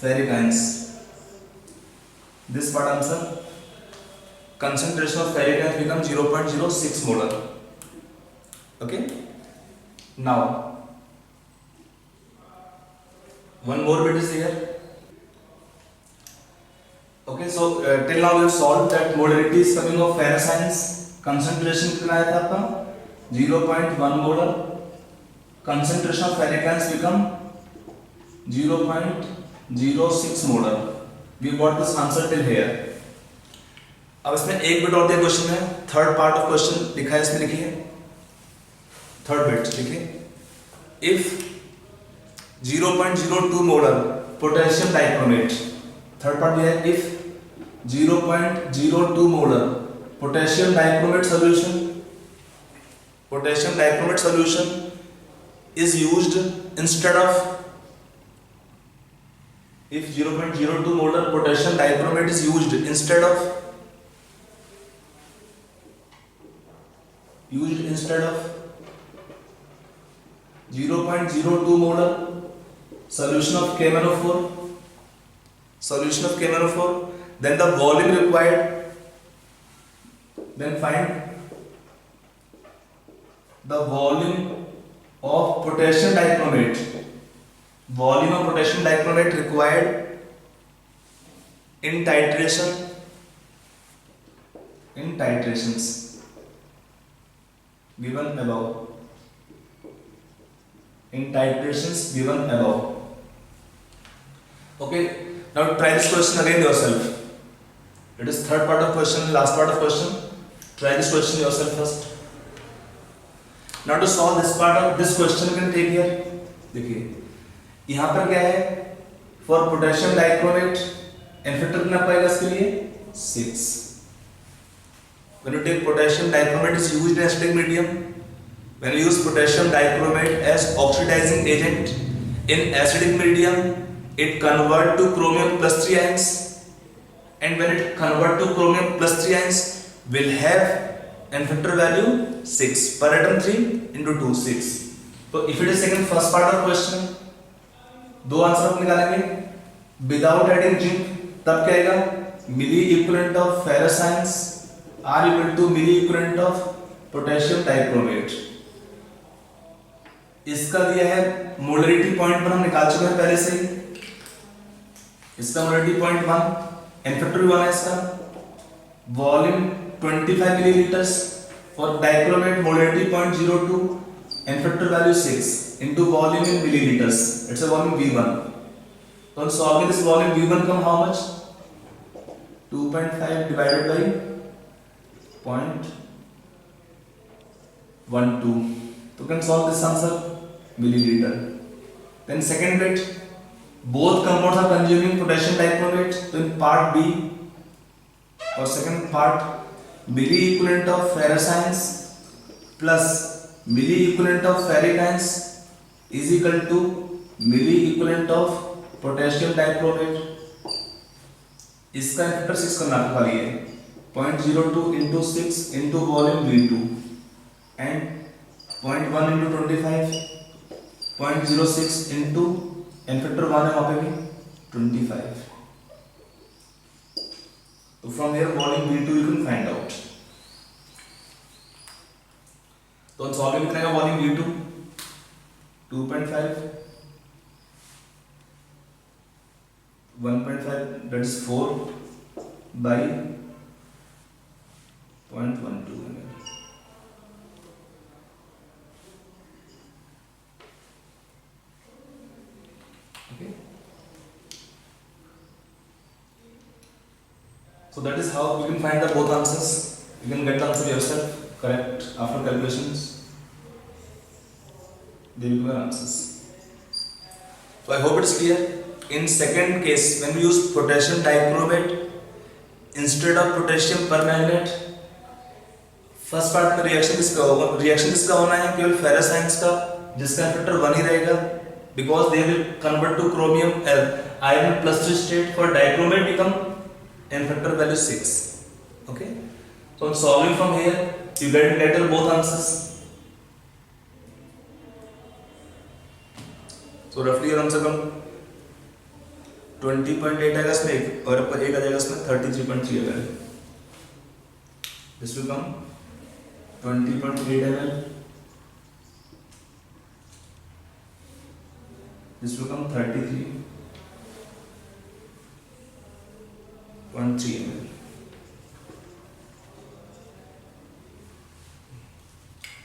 ferric ions. This part answer concentration of ferric ions becomes 0.06 molar. Okay, now one more bit is here. Okay, so till now we have solved that molarity is coming of ferrous ions. Concentration कितना आया था आपका 0.1 molar. Concentration of ferric ions become 0.06 0.06 molar. We got this answer till here. अब इसमें एक bit और दिया question में, थर्ड पार्ट ऑफ क्वेश्चन लिखा है इसमें, लिखिए थर्ड बिट लिखिए. If 0.02 molar potassium dichromate, third part दिया है, if 0.02 molar potassium dichromate solution, potassium dichromate solution is used instead of, if 0.02 molar potassium dichromate is used instead of 0.02 molar solution of KMnO4, then the volume required, then find the volume of potassium dichromate, required in titrations given above, okay. Now try this question again yourself. It is third part of question, last part of question. Try this question yourself first. Now to solve this part of this question you can take here. देखिए यहाँ पर क्या है, for potassium dichromate n factor कितना पाएगा इसके लिए 6. When you take potassium dichromate is used in acidic medium, when you use potassium dichromate as oxidizing agent in acidic medium, it convert to chromium plus 3 ions, and when it convert to chromium plus 3 ions will have n factor value 6, per atom 3 into 2 6. तो if it is second first part of question, दो answer हम निकालेंगे. Without adding zinc तब क्या आएगा, milliequivalent of ferrous ions are equal to milli equivalent of potassium dichromate. इसका दिया है मोलरिटी पॉइंट पर हम निकाल चुके हैं पहले से ही. इसका मोलरिटी पॉइंट 1, n फैक्टर 1 है इसका. Volume 25 millilitres for dichromate, molarity 0.02, n factor value 6 into volume in milliliters. It's a volume V1. So on solving this volume V1 come how much? 2.5 divided by 0.12. So can solve this answer milliliter. Then second bit, both compounds are consuming potassium dichromate. So in part B or second part, milli equivalent of ferrous ions plus milli equivalent of ferric ions is equal to milli equivalent of potassium dichromate. इसका factor 6 करना वाली है, 0.02 into 6 into volume V2 and 0.1 into 25, 0.06 into n factor 1 है वहाँ पे भी 25. So from here volume V2 you can find out. तो solving कितना है volume V2 2.5, 1.5 that is 4 by 0.12 ml. Okay. So that is how we can find the both answers. You can get the answer yourself, correct after calculations. They will be your answers. So I hope it is clear. In second case, when we use potassium dichromate instead of potassium permanganate, first part में reaction किसका होना है, केवल ferrous ions का, जिसका factor 1 ही रहेगा, because they will convert to chromium iron plus 3 state. For dichromate become n factor value 6. Okay, so in solving from here you get both answers. So roughly your answer come 20.8 आएगा इसमें, और आपका एक आ जाएगा इसमें 33.3 आएगा. This will come 20.8 ml. This will come 33.3 ml.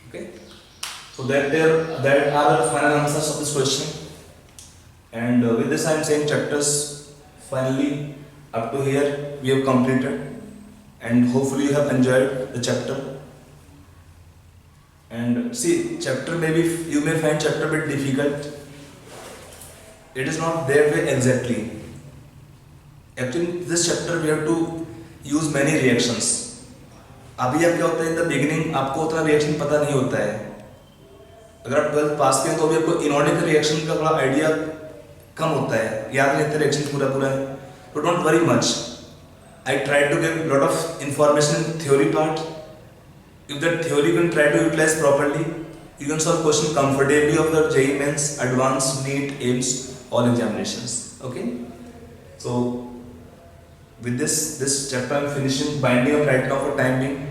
Okay, so that are the final answers of this question. And with this I am saying chapters finally up to here we have completed, and hopefully you have enjoyed the chapter. And see, chapter maybe you may find chapter a bit difficult. It is not that way exactly. Actually, in this chapter we have to use many reactions. अभी अब क्या होता है, in the beginning आपको उतना reaction पता नहीं होता है. अगर आप 12th पास किए तो अभी आपको इनऑर्डिनरी रिएक्शन का थोड़ा आइडिया कम होता है, याद नहीं रहते रिएक्शन पूरा पूरा है. तो don't worry much. I tried to give lot of information in theory part. If that theory you can try to utilize properly, you can solve question comfortably of the JEE Mains, Advanced, NEET, AIMS, all examinations. Okay. So with this chapter I'm finishing, binding up right now for time being.